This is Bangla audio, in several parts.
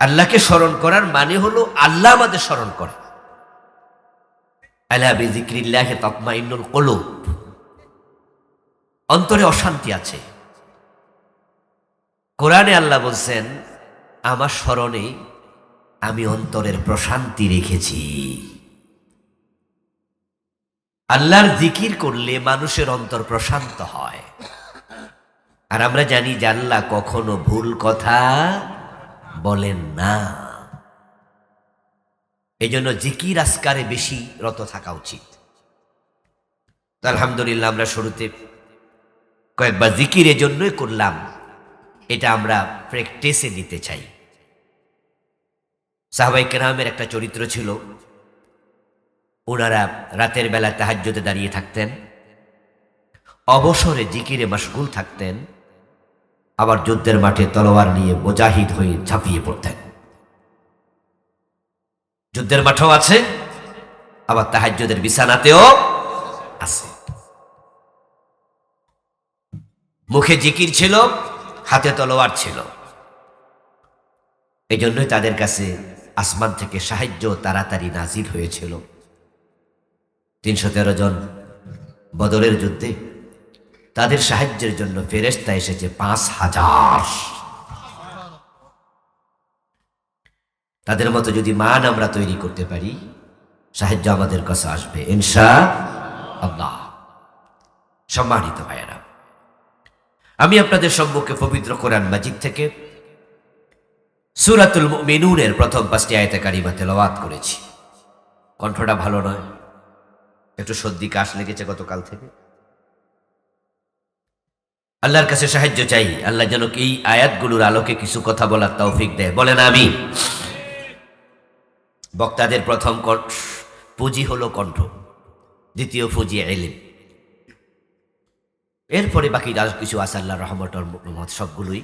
আল্লাহকে স্মরণ করার মানে হলো আল্লাহ আমাদের স্মরণ করা। আলা বিযিক্রিল্লাহি তাতমাইন্নুল কুলুব, অন্তরে অশান্তি আছে। কোরআনে আল্লাহ বলছেন, আমার স্মরণে আমি অন্তরের প্রশান্তি রেখেছি। আল্লাহর জিকির করলে মানুষের অন্তর প্রশান্ত হয়। আর আমরা জানি যে আল্লাহ কখনো ভুল কথা বলেন না। এই জন্য জিকির আসকারে বেশি রত থাকা উচিত। আলহামদুলিল্লাহ, আমরা শুরুতে কয়েকবার জিকির এজন্যই করলাম, এটা আমরা প্র্যাকটিসে নিতে চাই। সাহাবায়ে কেরামের একটা চরিত্র ছিল, ওনারা রাতের বেলা তাহাজ্জুদে দাঁড়িয়ে থাকতেন, অবসরে জিকিরে মশগুল থাকতেন, আবার যুদ্ধের মাঠে তলোয়ার নিয়ে মুজাহিদ হয়ে ঝাঁপিয়ে পড়তেন। যুদ্ধের মাঠেও আছে, আবার তাহাজ্জুদের বিছানাতেও আছে। মুখে জিকির ছিল, হাতে তলোয়ার ছিল। এই জন্যই তাদের কাছে আসমান থেকে সাহায্য তাড়াতাড়ি নাজিল হয়েছিল। ৩১৩ জন বদরের যুদ্ধে তাদের সাহায্যের জন্য ফেরেশতা এসেছে ৫,০০০। তাদের মতো যদি মান আমরা তৈরি করতে পারি, সাহায্য আমাদের কাছে আসবে ইনশাআল্লাহ। সম্মানিত ভাইয়েরা, আমি আপনাদের সম্মুখে পবিত্র কোরআন মাজিদ থেকে সূরাতুল মুমিনুনের প্রথম ৫টি আয়াতে কারিমা তেলাওয়াত করেছি। কণ্ঠটা ভালো নয়, একটু সর্দি কাশ লেগেছে গতকাল থেকে। আল্লাহর কাছে সাহায্য চাই, আল্লাহ যেন এই আয়াতগুলোর আলোকে কিছু কথা বলার তৌফিক দেয়। বলেন আমিন। বক্তাদের প্রথম পুঁজি হলো কণ্ঠ, দ্বিতীয় পুঁজি ইলম, এরপরে বাকি যা কিছু আছে আল্লাহর রহমতের মত সবগুলোই।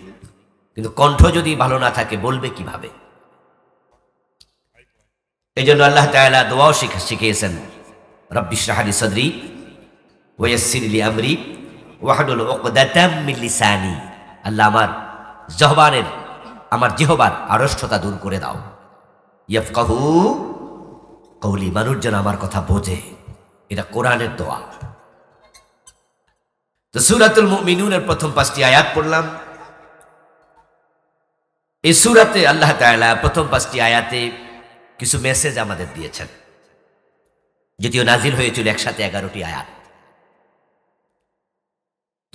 কিন্তু কণ্ঠ যদি ভালো না থাকে বলবে কিভাবে? এই জন্য আল্লাহ তাআলা দোয়াও শিখিয়েছেন, রব্বি ইশরাহ লি সাদরি ওয়া ইয়াসসির লি আমরি ওয়াহলুল উকদাতাম মিন লিসানি। আল্লাহ আমার জিহবার আড়ষ্টতা দূর করে দাও। ইয়াফকাহু কওলি, মানুষ যেন আমার কথা বোঝে। এটা কোরআনের দোয়া। তো সূরাতুল মুমিনুনের প্রথম ৫টি আয়াত পড়লাম। এই সূরাতে আল্লাহ তাআলা প্রথম ৫টি আয়াতে কিছু মেসেজ আমাদের দিয়েছেন, যদিও নাজিল হয়েছিল একসাথে ১১টি আয়াত।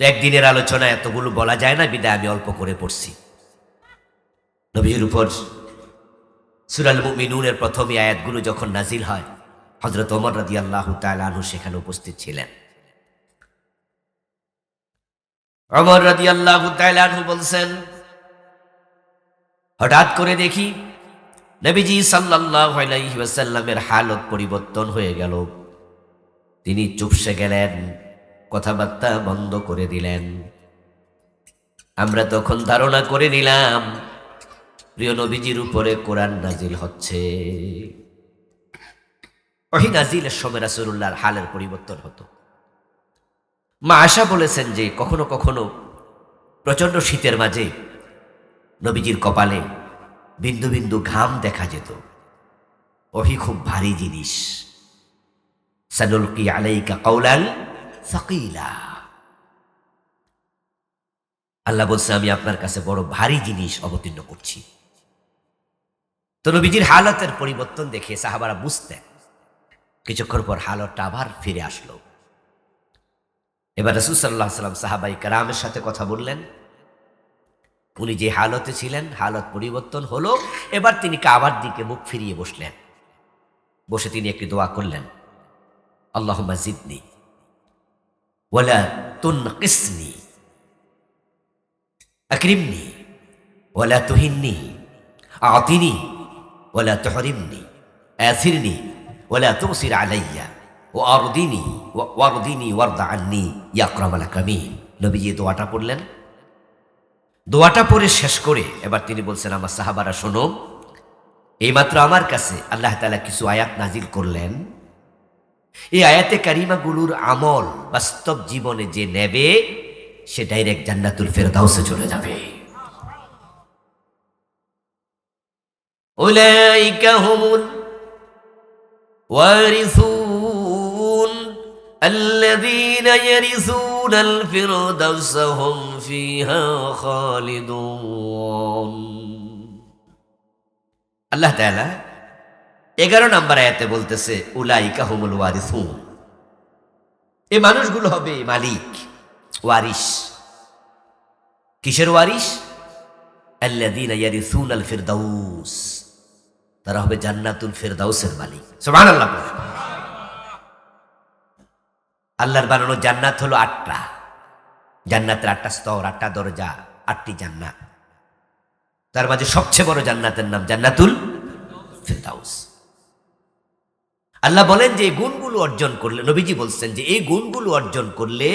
তো একদিনের আলোচনা এতগুলো বলা যায় না, বিদায় আমি অল্প করে পড়ছি। নবীর উপর সূরাল মুমিনুনের প্রথম আয়াতগুলো যখন নাজিল হয়, হযরত ওমর রাদিয়াল্লাহু তাআলা আনহু সেখানে উপস্থিত ছিলেন। ওমর রাদিয়াল্লাহু তাআলা আনহু বলছেন, হঠাৎ করে দেখি নবীজি সাল্লাল্লাহু আলাইহি ওয়াসাল্লামের হালত পরিবর্তন হয়ে গেল। তিনি চুপসে গেলেন, কথাবার্তা বন্ধ করে দিলেন। আমরা তখন ধারণা করে নিলাম প্রিয় নবীজির উপরে কোরআন নাজিল হচ্ছে। ওহী নাজিলের সময় রাসূলুল্লাহর হালের পরিবর্তন হতো। মা আয়েশা বলেছেন যে কখনো কখনো প্রচণ্ড শীতের মাঝে নবীজির কপালে বিন্দু বিন্দু ঘাম দেখা যেত। ওহী খুব ভারী জিনিস। সানুলকি আলাইকা কাওলান সাকিলা, আল্লাহ বলছে আমি আপনার কাছে বড় ভারী জিনিস অবতীর্ণ করছি। তো নবীজির হালতের পরিবর্তন দেখে সাহাবারা বুঝতেন। কিছুক্ষণ পর হালতটা আবার ফিরে আসলো। এবার রাসূল সাল্লাল্লাহু আলাইহি ওয়াসাল্লাম সাহাবায়ে কেরামের সাথে কথা বললেন। উনি যে হালতে ছিলেন, হালত পরিবর্তন হলো। এবার তিনি কাবার দিকে মুখ ফিরিয়ে বসলেন। বসে তিনি একটি দোয়া করলেন, আল্লাহুম্মা জিদনি ওয়ালা তুনকিসনি, আকরিমনি ওয়ালা তুহিন্নি, আতিনি ওয়ালা তুহরিমনি, আথিরনি ওয়ালা তুসির আলাইয়া ওয়ারদিনি ওয়ারদা আন্নি ইয়া আকরামাল আকরামিন। নবীজি দোয়াটা পড়লেন। দোয়াটা পড়ে শেষ করে এবার তিনি বলছেন, আমার সাহাবারা শোনো, এইমাত্র আমার কাছে আল্লাহ তাআলা কিছু আয়াত নাজিল করলেন। এই আয়াতে কারিমাগুলোর আমল বাস্তব জীবনে যে নেবে, সে ডাইরেক্ট জান্নাতুল ফেরদাউসে চলে যাবে। উলাইকা হুমুল ওয়ারিসুন আল্লাযীনা ইয়ারিসুনাল ফিরদাউসা হুম ফিহা খালিদুন। আল্লাহ তাআলা 11 নম্বর আয়াতে বলতেছে উলাইকা হুমুল ওয়ারিসুন, এই মানুষগুলো হবে মালিক, ওয়ারিস। কিসের ওয়ারিস? আল্লাযীনা ইয়ারিসুনাল ফিরদাউস, তারা হবে জান্নাতুল ফিরদাউসের মালিক। সুবহানাল্লাহ। আল্লাহর বানানো জান্নাত হলো 8টা। জান্নাতের 8টা স্তর, 8টা দরজা, 8টি জান্নাত। তার মাঝে সবচেয়ে বড় জান্নাতের নাম জান্নাতুল ফিরদাউস। আল্লাহ বলেন যে এই গুণগুলো অর্জন করলে, নবীজি বলছেন যে এই গুণগুলো অর্জন করলে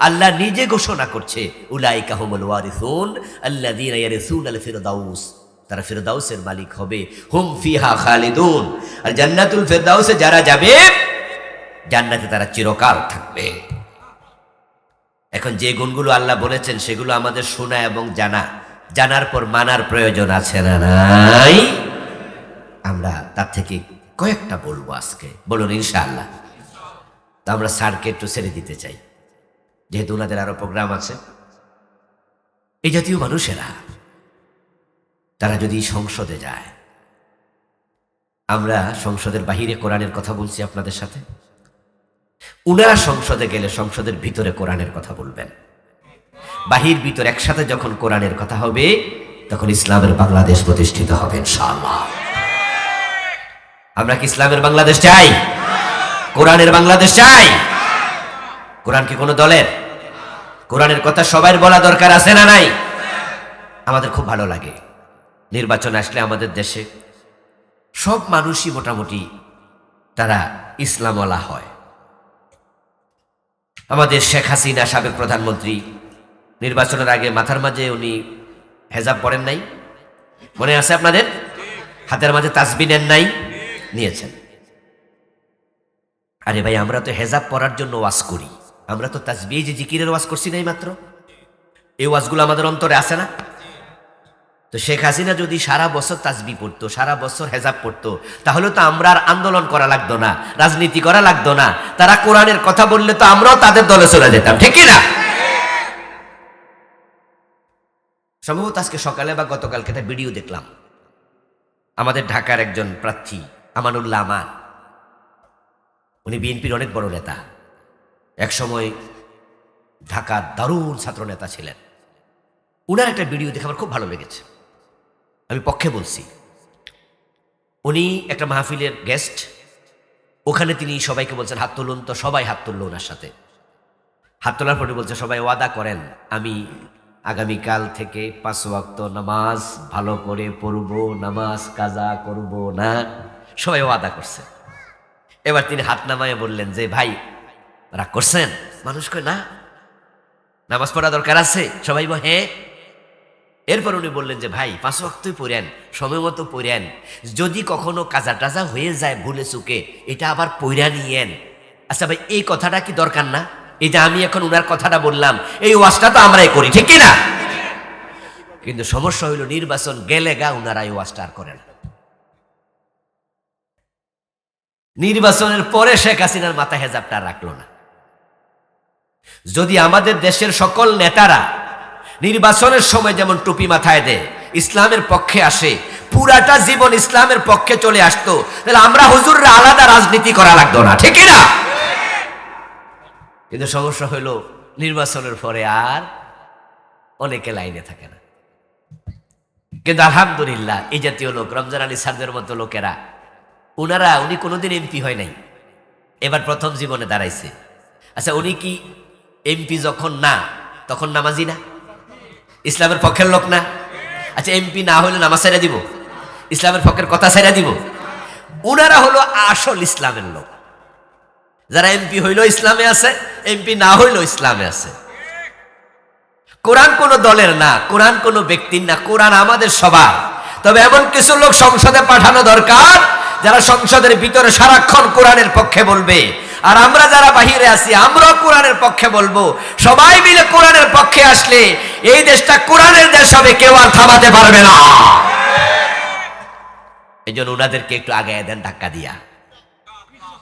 আল্লাহ নিজে ঘোষণা করছে উলাইকা হুমুল ওয়ারিসুন আল্লাযীনা ইয়ারিসুনাল ফিরদাউস, তারা ফিরদাউসের মালিক হবে, হুম ফিহা খালিদুন, আর জান্নাতুল ফিরদাউসে যারা যাবে জান্নাতে তারা চিরকাল থাকবে। এখন যে গুণগুলো আল্লাহ বলেছেন সেগুলো আমাদের শোনা এবং জানার পর মানার প্রয়োজন আছে না নাই? আমরা তার থেকে কয়েকটা বলবো আজকে, বলুন ইনশাআল্লাহ। তা আমরা স্যারকে একটু ছেড়ে দিতে চাই, যেহেতু ওনাদের আরো প্রোগ্রাম আছে। এই জাতীয় মানুষেরা তারা যদি সংসদে যায়, আমরা সংসদের বাহিরে কোরআনের কথা বলছি আপনাদের সাথে, উনারা সংসদে গেলে সংসদের ভিতরে কোরআনের কথা বলবেন। বাহির ভিতর একসাথে যখন কোরআনের কথা হবে তখন ইসলামের বাংলাদেশ প্রতিষ্ঠিত হবে ইনশাআল্লাহ। আমরা কি ইসলামের বাংলাদেশ চাই? কোরআনের বাংলাদেশ চাই? কোরআন কি কোনো দলের? কোরআনের কথা সবার বলা দরকার আছে না নাই? আমাদের খুব ভালো লাগে নির্বাচন আসলে আমাদের দেশে সব মানুষই মোটামুটি তারা ইসলামওয়ালা হয়। আমাদের শেখ হাসিনা সাবেক প্রধানমন্ত্রী নির্বাচনের আগে মাথার মাঝে উনি হেজাব পরেন নাই, মনে আছে আপনাদের? হাতের মাঝে তাসবিহ নেন নাই? নিয়েছেন। আরে ভাই, আমরা তো হেজাব পরার জন্য ওয়াজ করি, আমরা তো তাসবিহ যে জিকিরের ওয়াজ করছি নাই মাত্র। এই ওয়াজগুলো আমাদের অন্তরে আছে না? তো শেখ হাসিনা যদি সারা বছর তাসবিহ পড়তো, সারা বছর হেজাব পড়তো, তাহলে তো আমরা আর আন্দোলন করা লাগতো না, রাজনীতি করা লাগতো না। তারা কোরআনের কথা বললে তো আমরাও তাদের দলে চলে যেতাম, ঠিক না? সম্ভবত আজকে সকালে বা গতকালকে একটা ভিডিও দেখলাম, আমাদের ঢাকার একজন প্রার্থী আমানুল্লাহ আমান, উনি বিএনপির অনেক বড় নেতা, একসময় ঢাকার দারুণ ছাত্র নেতা ছিলেন। উনার একটা ভিডিও দেখে আমার খুব ভালো লেগেছে, আমি পক্ষে বলছি। উনি একটা মাহফিলের গেস্ট, ওখানে তিনি সবাইকে বলছেন হাত তুলুন, তো সবাই হাত তুলল ওনার সাথে। হাত তোলার পরে বলছে সবাই ওয়াদা করেন আমি আগামীকাল থেকে 5 ওয়াক্ত নামাজ ভালো করে পড়ব, নামাজ কাজা করব না। সবাই ওয়াদা করছে। এবার তিনি হাত নামায় বললেন যে ভাই রাগ করছেন? মানুষ কয় না, নামাজ পড়া দরকার আছে। সবাই বলে হ্যাঁ। এরপর উনি বললেন যে ভাই 5 ওয়াক্তই পড়েন, সময় মতো পড়েন, যদি কখনো কাজা টাজা হয়ে যায় ভুলে চুকে এটা আবার পড়া নিয়েন। আচ্ছা ভাই, এই কথাটা কি দরকার না? এই যে আমি এখন উনার কথাটা বললাম, এই ওয়াজটা তো আমরাই করি, ঠিক কিনা? কিন্তু সমস্যা হইল নির্বাচন গেলে গা উনারা এই ওয়াজটা আর করে না। নির্বাচনের পরে শেখ হাসিনার মাথা হেজাবটা রাখলো না। যদি আমাদের দেশের সকল নেতারা নির্বাচনের সময় যেমন টুপি মাথায় দেয়, ইসলামের পক্ষে আসে, পুরাটা জীবন ইসলামের পক্ষে চলে আসতো, তাহলে আমরা হুজুররা আলাদা রাজনীতি করা লাগতো না, ঠিক না? কিন্তু সমস্যা হইল নির্বাচনের পরে আর অনেকে লাইনে থাকে না। কিন্তু আলহামদুলিল্লাহ এই জাতীয় লোক, রমজান আলী স্যারদের মতো লোকেরা, উনি কোনোদিন এমপি হয় নাই, এবার প্রথম জীবনে দাঁড়াইছে। আচ্ছা, উনি কি এমপি যখন না তখন নামাজি না? ইসলামের পক্ষের লোক না? আচ্ছা, এমপি না হইলে নামাজ ছেড়ে দিব? ইসলামের পক্ষের কথা ছেড়ে দিব? উনারা হলো আসল ইসলামের লোক। যারা এমপি হইল ইসলামে আছে, এমপি না হইল ইসলামে আছে। কোরআন কোন দলের না, কোরআন কোন ব্যক্তির না, কোরআন আমাদের সবার। তবে এমন কিছু লোক সংসদে পাঠানো দরকার যারা সংসদের ভিতরে সারাক্ষণ কোরআনের পক্ষে বলবে, আর আমরা যারা বাহিরে আছি আমরাও কোরআনের পক্ষে বলবো। সবাই মিলে কোরআনের পক্ষে আসলে এই দেশটা কোরআনের দেশ হবে, কেউ আর থামাতে পারবে না। জন্য ওনাদেরকে একটু আগায় দেন ধাক্কা দিয়া।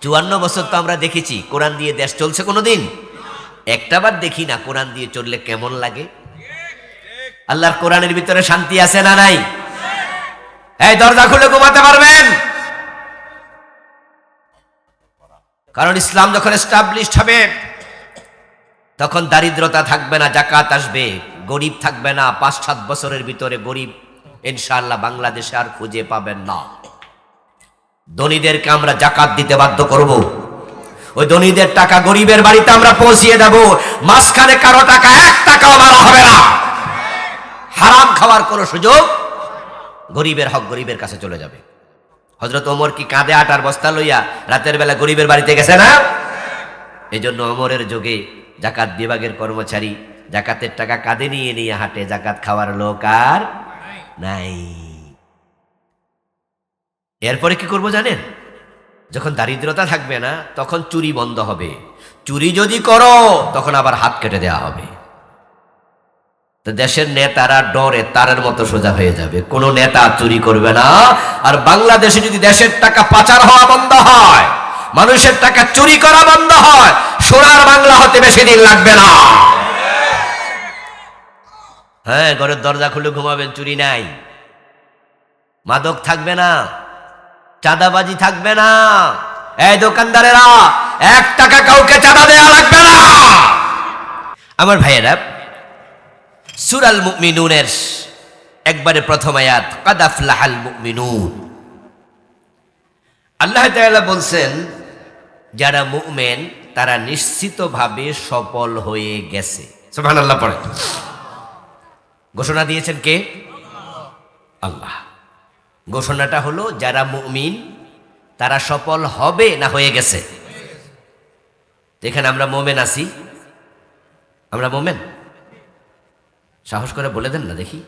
54 বছর তো আমরা দেখেছি কোরআন দিয়ে দেশ চলছে কোনোদিন? একটাবার দেখি না কোরআন দিয়ে চললে কেমন লাগে। আল্লাহর কোরআনের ভিতরে শান্তি আছে না নাই? এই দরজা খুলে ঘুমাতে পারবেন? কারণ ইসলাম যখন এস্টাবলিশড হবে তখন দারিদ্রতা থাকবে না, জাকাত আসবে, গরিব থাকবে না। 5-7 বছরের ভিতরে গরিব ইনশাআল্লাহ বাংলাদেশে আর খুঁজে পাবেন না। ধনীদেরকে আমরা জাকাত দিতে বাধ্য করব। ওই ধনীদের টাকা গরিবের বাড়িতে আমরা পৌঁছিয়ে দেব। মাঝখানে কারো টাকা 1 টাকাও মারা হবে না। হারাম খাওয়ার কোনো সুযোগ, গরিবের হক গরিবের কাছে চলে যাবে। হযরত ওমর কি কাঁধে আটার বস্তা লইয়া রাতের বেলা গরিবের বাড়িতে গেছে না? এই জন্য ওমরের যুগে জাকাত বিভাগের কর্মচারী জাকাতের টাকা কাঁধে নিয়ে নিয়ে হাঁটে, জাকাত খাওয়ার লোক আর নাই। এরপরে কি করব জানেন? যখন দারিদ্রতা থাকবে না তখন চুরি বন্ধ হবে। চুরি যদি করো তখন আবার হাত কেটে দেওয়া হবে। তো দেশের নেতারা ডরে তারের মতো সোজা হয়ে যাবে, কোনো নেতা চুরি করবে না। আর বাংলাদেশে যদি দেশের টাকা পাচার হওয়া বন্ধ হয়, মানুষের টাকা চুরি করা বন্ধ হয়, সোনার বাংলা হতে বেশি দিন লাগবে না। হ্যাঁ, ঘরের দরজা খুলে ঘুমাবেন, চুরি নাই, মাদক থাকবে না, চাঁদাবাজি থাকবে না। এই দোকানদারেরা 1 টাকা কাউকে চাঁদা দেয়া লাগবে না। আমার ভাইয়েরা, সূরাল মুমিনুনের একবারে প্রথম আয়াত, কাদ আফলাহাল মুমিনুন। আল্লাহ তাআলা বলছেন যারা মুমিন তারা নিশ্চিতভাবে সফল হয়ে গেছে। সুবহানাল্লাহ পড়ে। ঘোষণা দিয়েছেন কে? আল্লাহ। ঘোষণাটা হলো যারা মুমিন তারা সফল হবে না হয়ে গেছে? এখানে আমরা মুমিন আছি, আমরা মুমিন? সাহস করে বলে দেন না দেখি,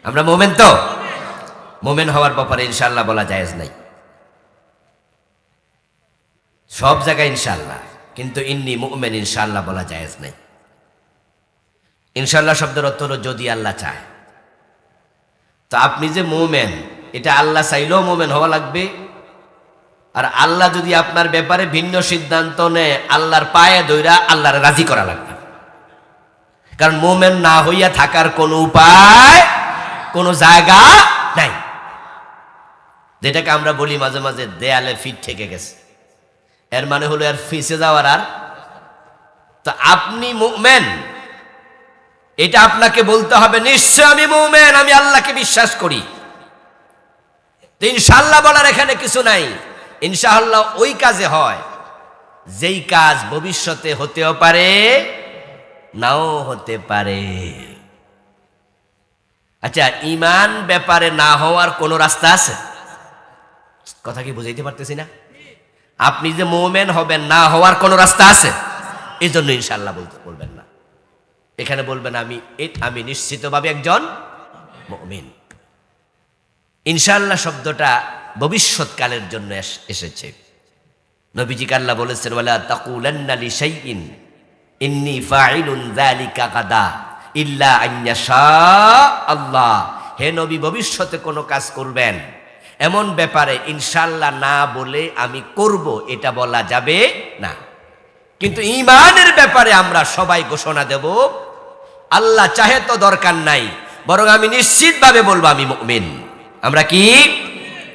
আমরা মুমিন তো? মুমিন হওয়ার ব্যাপারে ইনশাআল্লাহ বলা জায়েজ নাই। সব জায়গায় ইনশাআল্লাহ, কিন্তু ইন্নী মুমিন ইনশাআল্লাহ বলা জায়েজ নাই। ইনশাআল্লাহ শব্দের অর্থ হলো যদি আল্লাহ চায়। তো আপনি যে মুমিন, এটা আল্লাহ চাইলেও মুমিন হওয়া লাগবে। আর আল্লাহ যদি আপনার ব্যাপারে ভিন্ন সিদ্ধান্ত নেয়, আল্লাহর পায়ে ধইরা আল্লাহর রাজি করা লাগবে। কারণ মুমিন না হইয়া থাকার কোনো উপায়, কোনো জায়গা নাই। যেটাকে আমরা বলি মাঝে মাঝে দেয়ালে ফিট ঠেকে গেছে, এর মানে হলো এর ফিসে যাওয়ার আর। তো আপনি মুমিন, এটা আপনাকে বলতে হবে নিশ্চয় আমি মুমিন, আমি আল্লাহকে বিশ্বাস করি। তো ইনশাআল্লাহ বলার এখানে কিছু নাই। ইনশাআল্লাহ ওই কাজে হয় যেই কাজ ভবিষ্যতে হতেও পারে, নাও হতে পারে। আচ্ছা, ঈমান ব্যাপারে না হওয়ার কোন রাস্তা আছে? কথা কি বুঝাইতে পারতেছি না? আপনি যে মুমিন হবেন, না হওয়ার কোন রাস্তা আছে? এই জন্য ইনশাআল্লাহ বলবেন না। এখানে বলবেন আমি নিশ্চিতভাবে একজন মুমিন। ইনশাআল্লাহ শব্দটা ভবিষ্যৎকালের জন্য এসেছে। নবীজি আল্লাহ বলেছেন, ওয়ালা তাকুলান্না লিশাইইন ইন্নী ফাইলুন যালিকা গাদা ইল্লা আন ইয়াশা আল্লাহ। হে নবী, ভবিষ্যতে কোনো কাজ করবেন এমন ব্যাপারে ইনশাআল্লাহ না বলে আমি করব এটা বলা যাবে না। কিন্তু ঈমানের ব্যাপারে আমরা সবাই ঘোষণা দেব, আল্লাহ চাহে তো দরকার নাই, বরং আমি নিশ্চিতভাবে বলবো আমি মুমিন। আমরা কি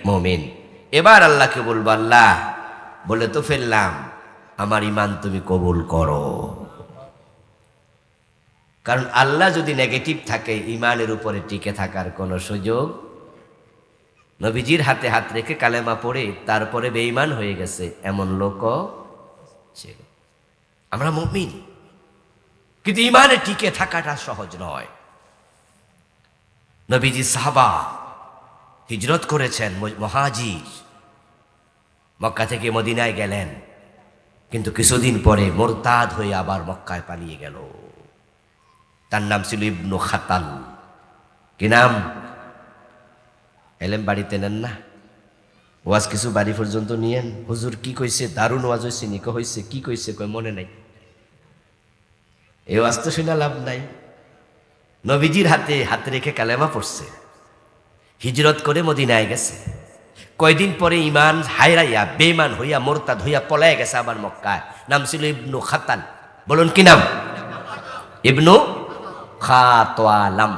মুমিন। এবার আল্লাহকে বলবো, আল্লাহ বলে তো ফেললাম, আমার ঈমান তুমি কবুল করো। কারণ আল্লাহ যদি নেগেটিভ থাকে, ঈমানের উপরে টিকে থাকার কোনো সুযোগ। নবীজির হাতে হাত রেখে কালেমা পড়ে তারপরে বেঈমান হয়ে গেছে এমন লোকও ছিল। আমরা মুমিন, কিন্তু ঈমানে টিকে থাকাটা সহজ নয়। নবীজি সাহাবা হিজরত করেছেন, মুহাজির, মক্কা থেকে মদিনায় গেলেন, কিন্তু কিছুদিন পরে মুরতাদ হয়ে আবার মক্কায় পালিয়ে গেল। তার নাম ছিল ইবনু খাতাল। কি নাম? এলেম বাড়িতে নেন না, ওয়াজ কিছু বাড়ি পর্যন্ত নিয়েন। হুজুর কি কইছে, দারুণ ওয়াজ হয়েছে, নিকো হয়েছে, কি কইছে কই মনে নাই। এই ওয়াজ তো শুনে লাভ নাই। নবীজির হাতে হাত রেখে কালেমা পড়ছে, হিজরত করে মদিনায় গেছে। কয়দিন পরে ইমান হায়রাইয়া বেঈমান হইয়া মোরতাদ হইয়া পলায় গেছে আবার মক্কায়। নাম ছিল ইবনু খাতান। বলুন কি নাম? ইবনু খাতালাম,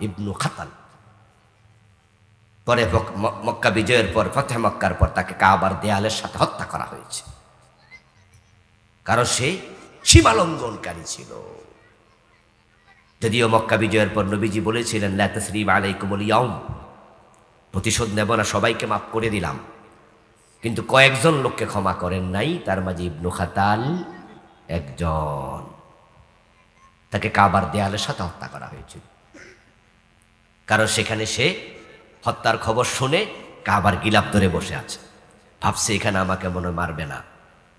ইবনু খাতান। পরে মক্কা বিজয়ের পর, ফতেহ মক্কার পর তাকে কাবার দেয়ালের সাথে হত্যা করা হয়েছে, কারণ সে সীমালঙ্ঘনকারী ছিল। যদিও মক্কা বিজয়ের পর নবীজি বলেছিলেন লা তাসরিবা আলাইকুমুল ইয়াউম, প্রতিশোধ নেব না, সবাইকে মাফ করে দিলাম। কিন্তু কয়েকজন লোককে ক্ষমা করেন নাই, তার মাঝে ইবনু খাতাল একজন। তাকে কাবার দেয়ালের সাথে হত্যা করা হয়েছিল, কারণ সেখানে সে হত্যার খবর শুনে কাবার গিলাপ ধরে বসে আছে, ভাবছে এখানে আমাকে মনে মারবে না।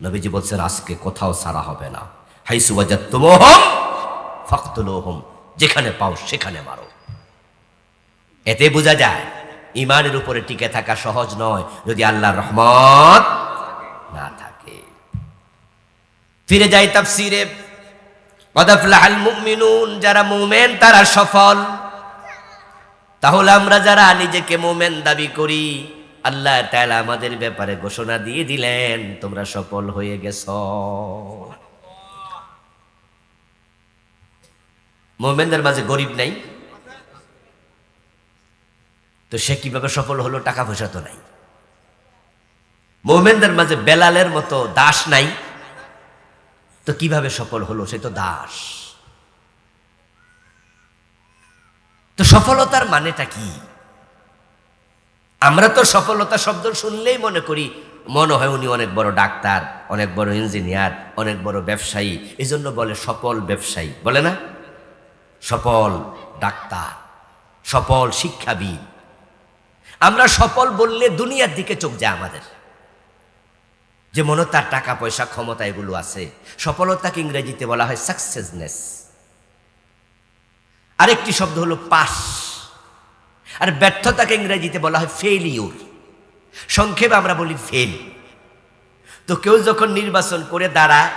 নবীজি বলছেন আজকে কোথাও ছাড়া হবে না, হাইসু ওয়াজাদতুমুহুম ফাকতুলুহুম, যেখানে পাও সেখানে মারো। এতে বোঝা যায় ইমানের উপরে টিকে থাকা সহজ নয় যদি আল্লাহর রহমত না থাকে। ফিরে যাই তাফসীরে। ক্বাদ আফলাহাল মুমিনুন, যারা মুমিন তারা সফল। তাহলে আমরা যারা নিজেকে মুমিন দাবি করি, আল্লাহ তাআলা আমাদের ব্যাপারে ঘোষণা দিয়ে দিলেন তোমরা সফল হয়ে গেছো। মুমিনদের মাঝে গরিব নাই, তো সে কিভাবে সফল হলো? টাকা পয়সা তো নাই। মুমিনদের মাঝে বেলালের মতো দাস নাই, তো কিভাবে সফল হলো? সে তো দাস। তো সফলতার মানেটা কি? আমরা তো সফলতা শব্দ শুনলেই মনে করি, মনে হয় উনি অনেক বড় ডাক্তার, অনেক বড় ইঞ্জিনিয়ার, অনেক বড় ব্যবসায়ী, এই জন্য বলে সফল ব্যবসায়ী, বলে না? সফল ডাক্তার, সফল শিক্ষাবিদ। আমরা সফল বললে দুনিয়ার দিকে চোখ যায় আমাদের, যে মনে তার টাকা পয়সা ক্ষমতা এগুলো আছে। সফলতাকে ইংরেজিতে বলা হয় সাকসেসনেস। আরেকটি শব্দ হলো পাস। আর ব্যর্থতাকে ইংরেজিতে বলা হয় ফেইলিউর। সংক্ষেপে আমরা বলি ফেল। তো কেউ যখন নির্বাচন করে দাঁড়ায়,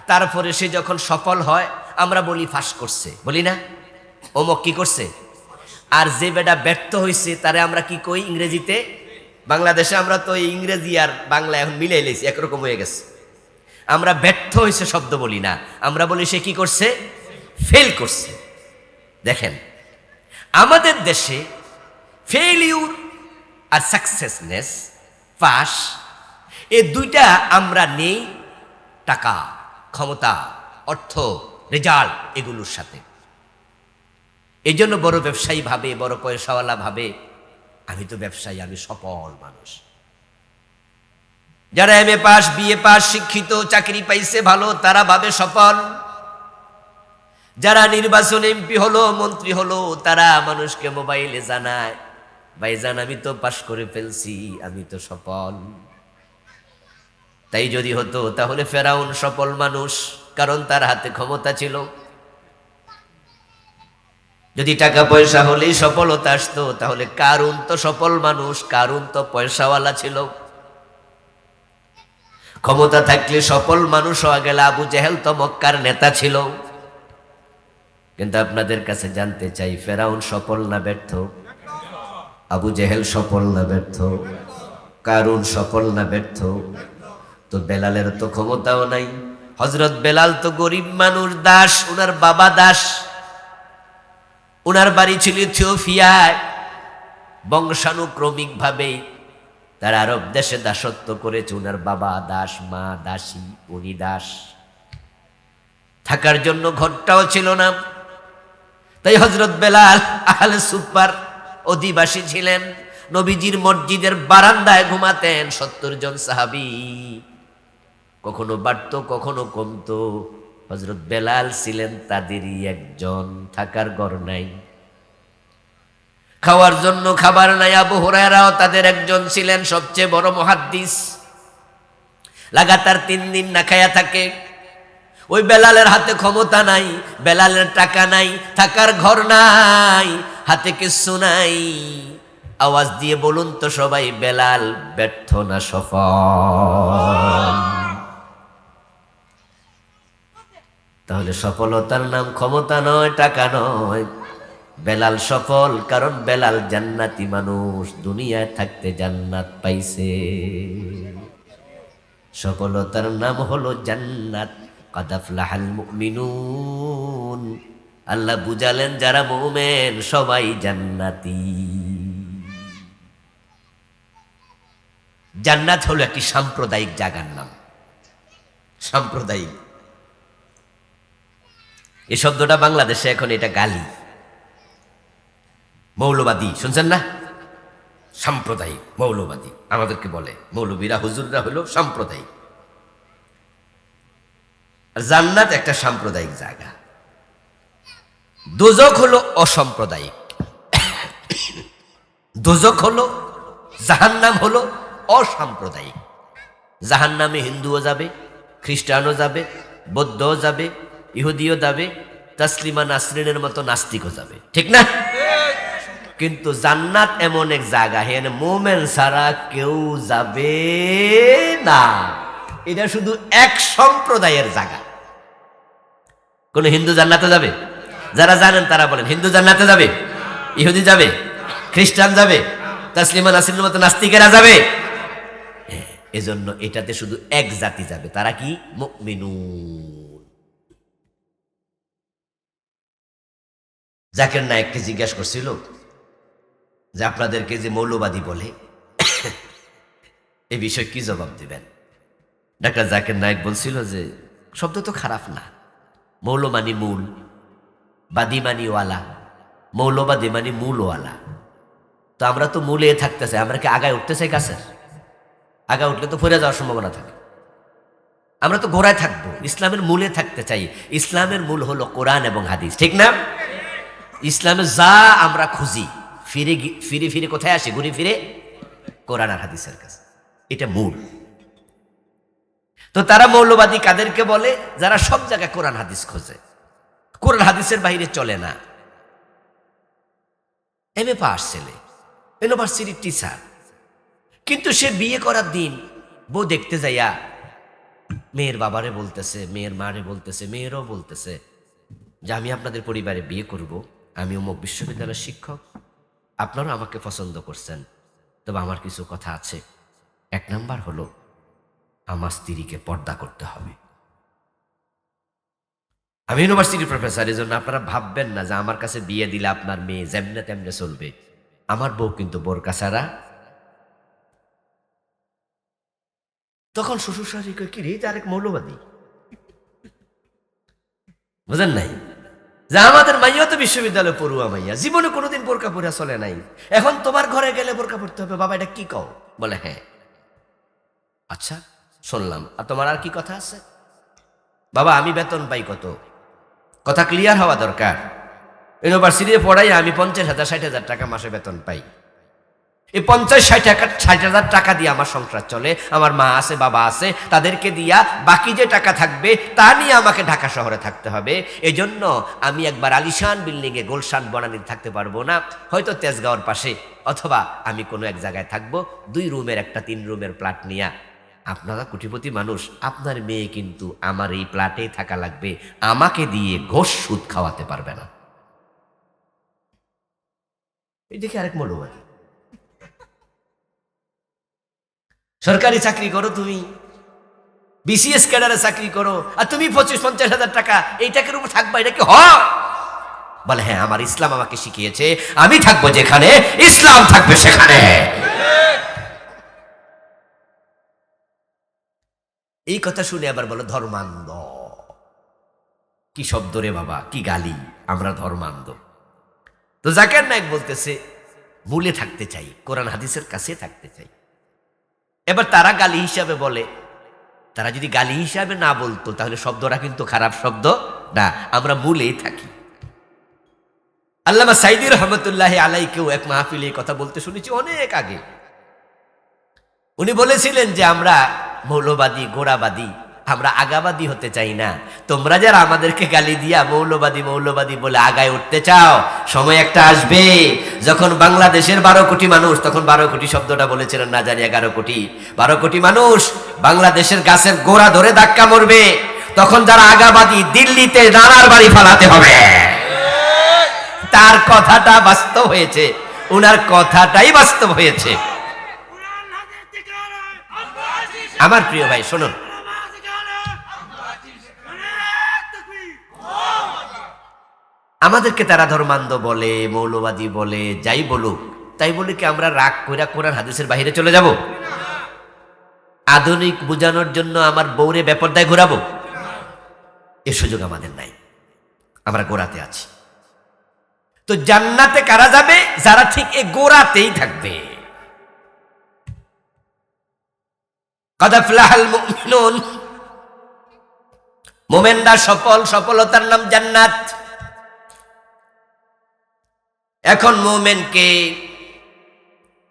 তারপরে সে যখন সফল হয়, আমরা বলি ফাঁস করছে, বলি না? অমুক কি করছে। আর যে বেটা ব্যর্থ হয়েছে তারে আমরা কি কই ইংরেজিতে? বাংলাদেশে আমরা তো ইংরেজি আর বাংলা এখন মিলে লেছি, একরকম হয়ে গেছে। আমরা ব্যর্থ হয়েছে শব্দ বলি না, আমরা বলি সে কি করছে? ফেল করছে। দেখেন, আমাদের দেশে ফেইলিউর আর সাকসেসনেস, পাস, এই দুইটা আমরা নেই টাকা, ক্ষমতা, অর্থ, রেজাল্ট এগুলোর সাথে। এই জন্য বড় ব্যবসায়ী ভাবে, বড় পয়সাওয়ালা ভাবে আমি তো ব্যবসায়ী, আমি সফল মানুষ। যারা এমএ পাস, বিএ পাস, শিক্ষিত, চাকরি পাইছে ভালো, তারা ভাবে সফল। যারা নির্বাচন এমপি হলো, মন্ত্রী হলো, তারা মানুষকে মোবাইলে জানায় ভাইজান আমি তো পাস করে ফেলছি, আমি তো সফল। তাই যদি হতো তাহলে ফেরাউন সফল মানুষ, কারণ তার হাতে ক্ষমতা ছিল। যদি টাকা পয়সা হলেই সফলতা আসতো, তাহলে কারুন তো সফল মানুষ, কারুন তো পয়সাওয়ালা ছিল। ক্ষমতা থাকলে সফল মানুষ হওয়া গেল, আবু জেহেল তো মক্কার নেতা ছিল। কিন্তু আপনাদের কাছে জানতে চাই, ফেরাউন সফল না ব্যর্থ? আবু জেহেল সফল না ব্যর্থ? কারুন সফল না ব্যর্থ? তো বেলালের তো ক্ষমতাও নাই। হযরত বেলাল তো গরিব মানুষ, দাস, উনার বাবা দাস। উনার বাড়ি ছিল ইথিওপিয়ায়। বংশানুক্রমিক ভাবে তারা আরব দেশে দাসত্ব করেছে। উনার বাবা দাস, মা দাসী, উনি দাস। থাকার জন্য ঘরটাও ছিল না। তাই হযরত বেলাল আহলে সুফার অধিবাসী ছিলেন। নবীজির মসজিদের বারান্দায় ঘুমাতেন 70 জন সাহাবী। কখনো বাড়তো, কখনো কমতো। হযরত বেলাল ছিলেন তাদেরই একজন। থাকার ঘর নাই, খাওয়ার জন্য খাবার নাই। আবু হুরায়রাও তাদের একজন ছিলেন, সবচেয়ে বড় মুহাদ্দিস। লাগাতার 3 দিন না খায়া থাকে। ওই বেলালের হাতে ক্ষমতা নাই, বেলালের টাকা নাই, থাকার ঘর নাই, হাতে কিছু নাই। আওয়াজ দিয়ে বলুন তো সবাই, বেলাল ব্যর্থ না সফল? তাহলে সফলতার নাম ক্ষমতা নয়, টাকা নয়। বেলাল সফল, কারণ বেলাল জান্নাতি মানুষ, দুনিয়ায় থাকতে জান্নাত পাইছে। সফলতার নাম হলো জান্নাত। কাদ আফলাহাল মুমিনুন, আল্লাহ বুঝালেন যারা মুমিন সবাই জান্নাতি। জান্নাত হলো একটি সাম্প্রদায়িক জায়গার নাম। সাম্প্রদায়িক, এই শব্দটা বাংলাদেশে এখন এটা গালি। মৌলবাদী শুনছেন না? সাম্প্রদায়িক, মৌলবাদী আমাদেরকে বলে। মৌলবীরা হুজুররা হলো সাম্প্রদায়িক। আর জান্নাত একটা সাম্প্রদায়িক জায়গা, দোজখ হলো অসাম্প্রদায়িক। দোজখ হলো, জাহান্নাম হলো অসাম্প্রদায়িক। জাহান্নামে হিন্দুও যাবে, খ্রিস্টানও যাবে, বৌদ্ধও যাবে, ইহুদিও যাবে, তাসলিমা নাসরিনের মতো নাস্তিকও যাবে, ঠিক না? কিন্তু জান্নাত এমন এক জায়গা, হেন মোমেন ছাড়া কেউ যাবে না। এটা শুধু এক সম্প্রদায়ের জায়গা। কোন হিন্দু জান্নাতে যাবে? যারা জানেন তারা বলেন, হিন্দু জান্নাতে যাবে, ইহুদি যাবে, খ্রিস্টান যাবে, তাসলিমা নাসরিনের মতো নাস্তিকেরা যাবে। এজন্য এটাতে শুধু এক জাতি যাবে, তারা কি? মুমিনুন। জাকির নায়েককে জিজ্ঞাসা করছিল যে আপনাদেরকে যে মৌলবাদী বলে এই বিষয়ে কি জবাব দিবেন? ডাক্তার জাকির নায়েক বলছিল যে শব্দ তো খারাপ না, মৌল মানি মূল, বাদী মানি ওয়ালা, মৌলবাদী মানি মূলওয়ালা। তো আমরা তো মূলে থাকতে চাই, আমরা কি আগায় উঠতে চাই? গাছের আগায় উঠলে তো ফিরে যাওয়ার সম্ভাবনা থাকে। আমরা তো গোড়ায় থাকবো, ইসলামের মূলে থাকতে চাই। ইসলামের মূল হলো কোরআন এবং হাদিস, ঠিক না? ইসলামে যা আমরা খুঁজি, ফিরে ফিরে ফিরে কোথায় আসে? ঘুরে ফিরে কোরআন আর হাদিসের কাছে, এটা মূল। তো তারা মৌলবাদী কাদেরকে বলে? যারা সব জায়গায় কোরআন হাদিস খোঁজে, কোরআন হাদিসের বাইরে চলে না। এমএ পাস ছেলে, ইউনিভার্সিটির টিচার, কিন্তু সে বিয়ে করার দিন বউ দেখতে যাইয়া মেয়ের বাবারে বলতেছে, মেয়ের মারে বলতেছে, মেয়েরও বলতেছে যে আমি আপনাদের পরিবারে বিয়ে করব, আমি অমুক বিশ্ববিদ্যালয়ের শিক্ষক, আপনারা আমাকে পছন্দ করছেন, তবে আমার কিছু কথা আছে। 1 নাম্বার হলো আমার স্ত্রীকে পর্দা করতে হবে। আমি ইউনিভার্সিটির প্রফেসর, এই জন্য আপনারা ভাববেন না যে আমার কাছে বিয়ে দিলে আপনার মেয়ে যেমনে তেমনে চলবে। আমার বউ কিন্তু বোরকা ছাড়া। তখন শ্বশুর শাশুড়ি কয়, কি রে, আরেক মৌলবাদী, বুঝেন নাই যে আমাদের মাইয়া তো বিশ্ববিদ্যালয়ে পড়ুয়া মাইয়া, জীবনে কোনোদিন বোরকা পরে চলে নাই, এখন তোমার ঘরে গেলে বোরকা পড়তে হবে। বাবা এটা কি কও? বলে হ্যাঁ। আচ্ছা শুনলাম, আর তোমার আর কি কথা আছে? বাবা আমি বেতন পাই কত, কথা ক্লিয়ার হওয়া দরকার। ইউনিভার্সিটিতে পড়াই আমি 50,000 60,000 টাকা মাসে বেতন পাই। এই 50-60,000 টাকা দিয়ে আমার সংসার চলে। আমার মা আছে, বাবা আছে, তাদেরকে দিয়া বাকি যে টাকা থাকবে তা নিয়ে আমাকে ঢাকা শহরে থাকতে হবে। এজন্য আমি একবার আলিশান বিল্ডিংয়ে গোলশান বনানীতে থাকতে পারবো না, হয়তো তেজগাঁওর পাশে, অথবা আমি কোনো এক জায়গায় থাকবো 2 রুমের একটা 3 রুমের ফ্ল্যাট নিয়ে। আপনারা কোটিপতি মানুষ, আপনার মেয়ে কিন্তু আমার এই ফ্ল্যাটেই থাকা লাগবে, আমাকে দিয়ে ঘোষ সুদ খাওয়াতে পারবে না। এই দেখে আরেক মৌলবাদী। সরকারি চাকরি করো তুমি, বিসিএস ক্যাডারে চাকরি করো, আর তুমি 25-50,000 টাকা এই টাকার উপর থাকবা, এটা কি হয়? বলে হ্যাঁ, আমার ইসলাম আমাকে শিখিয়েছে আমি থাকবো যেখানে ইসলাম থাকবে সেখানে। এই কথা শুনে আবার বলো ধর্মান্ধ। কি শব্দ রে বাবা, কি গালি, আমরা ধর্মান্ধ। তো জাকির নায়েক বলতেছে মূলে থাকতে চাই, কোরআন হাদিসের কাছে থাকতে চাই। এবার তারা গালি হিসাবে বলে, তারা যদি গালি হিসাবে না বলতো তাহলে শব্দটা কিন্তু খারাপ শব্দ না, আমরা মূলেই থাকি। আল্লামা সাইদি রহমতুল্লাহ আলাইকেও এক মাহফিলে কথা বলতে শুনেছি অনেক আগে। উনি বলেছিলেন যে আমরা মৌলবাদী, গোড়াবাদী, আমরা আগাবাদী হতে চাই না। তোমরা যারা আমাদেরকে গালি দিয়া মৌলবাদী মৌলবাদী বলে আগায় উঠতে চাও, সময় একটা আসবে যখন বাংলাদেশের 12 কোটি মানুষ, তখন 12 কোটি শব্দটা বলেছিলেন না জানি 11 কোটি, 12 কোটি মানুষ বাংলাদেশের গাছের গোড়া ধরে ধাক্কা মরবে। তখন যারা আগাবাদী, দিল্লিতে নানার বাড়ি ফালাতে হবে। তার কথাটা বাস্তব হয়েছে, উনার কথাটাই বাস্তব হয়েছে। আমার প্রিয় ভাই শুনুন, আমাদেরকে তারা ধর্মান্ধ বলে, মৌলবাদী বলে, যাই বলুক, তাই বলে কি আমরা রাগ কইরা কোরআন হাদিসের বাইরে চলে যাব? আধুনিক বুঝানোর জন্য আমার বউরে বেপরদায় ঘোরাবো? এ সুযোগ আমাদের নাই, আমরা গোড়াতে আছি। তো জান্নাতে কারা যাবে? যারা ঠিক এই গোড়াতেই থাকবে। কদ আফলাহাল মুমিনুন, মুমিনরা সফল, সফলতার নাম জান্নাত। এখন মুমিনকে,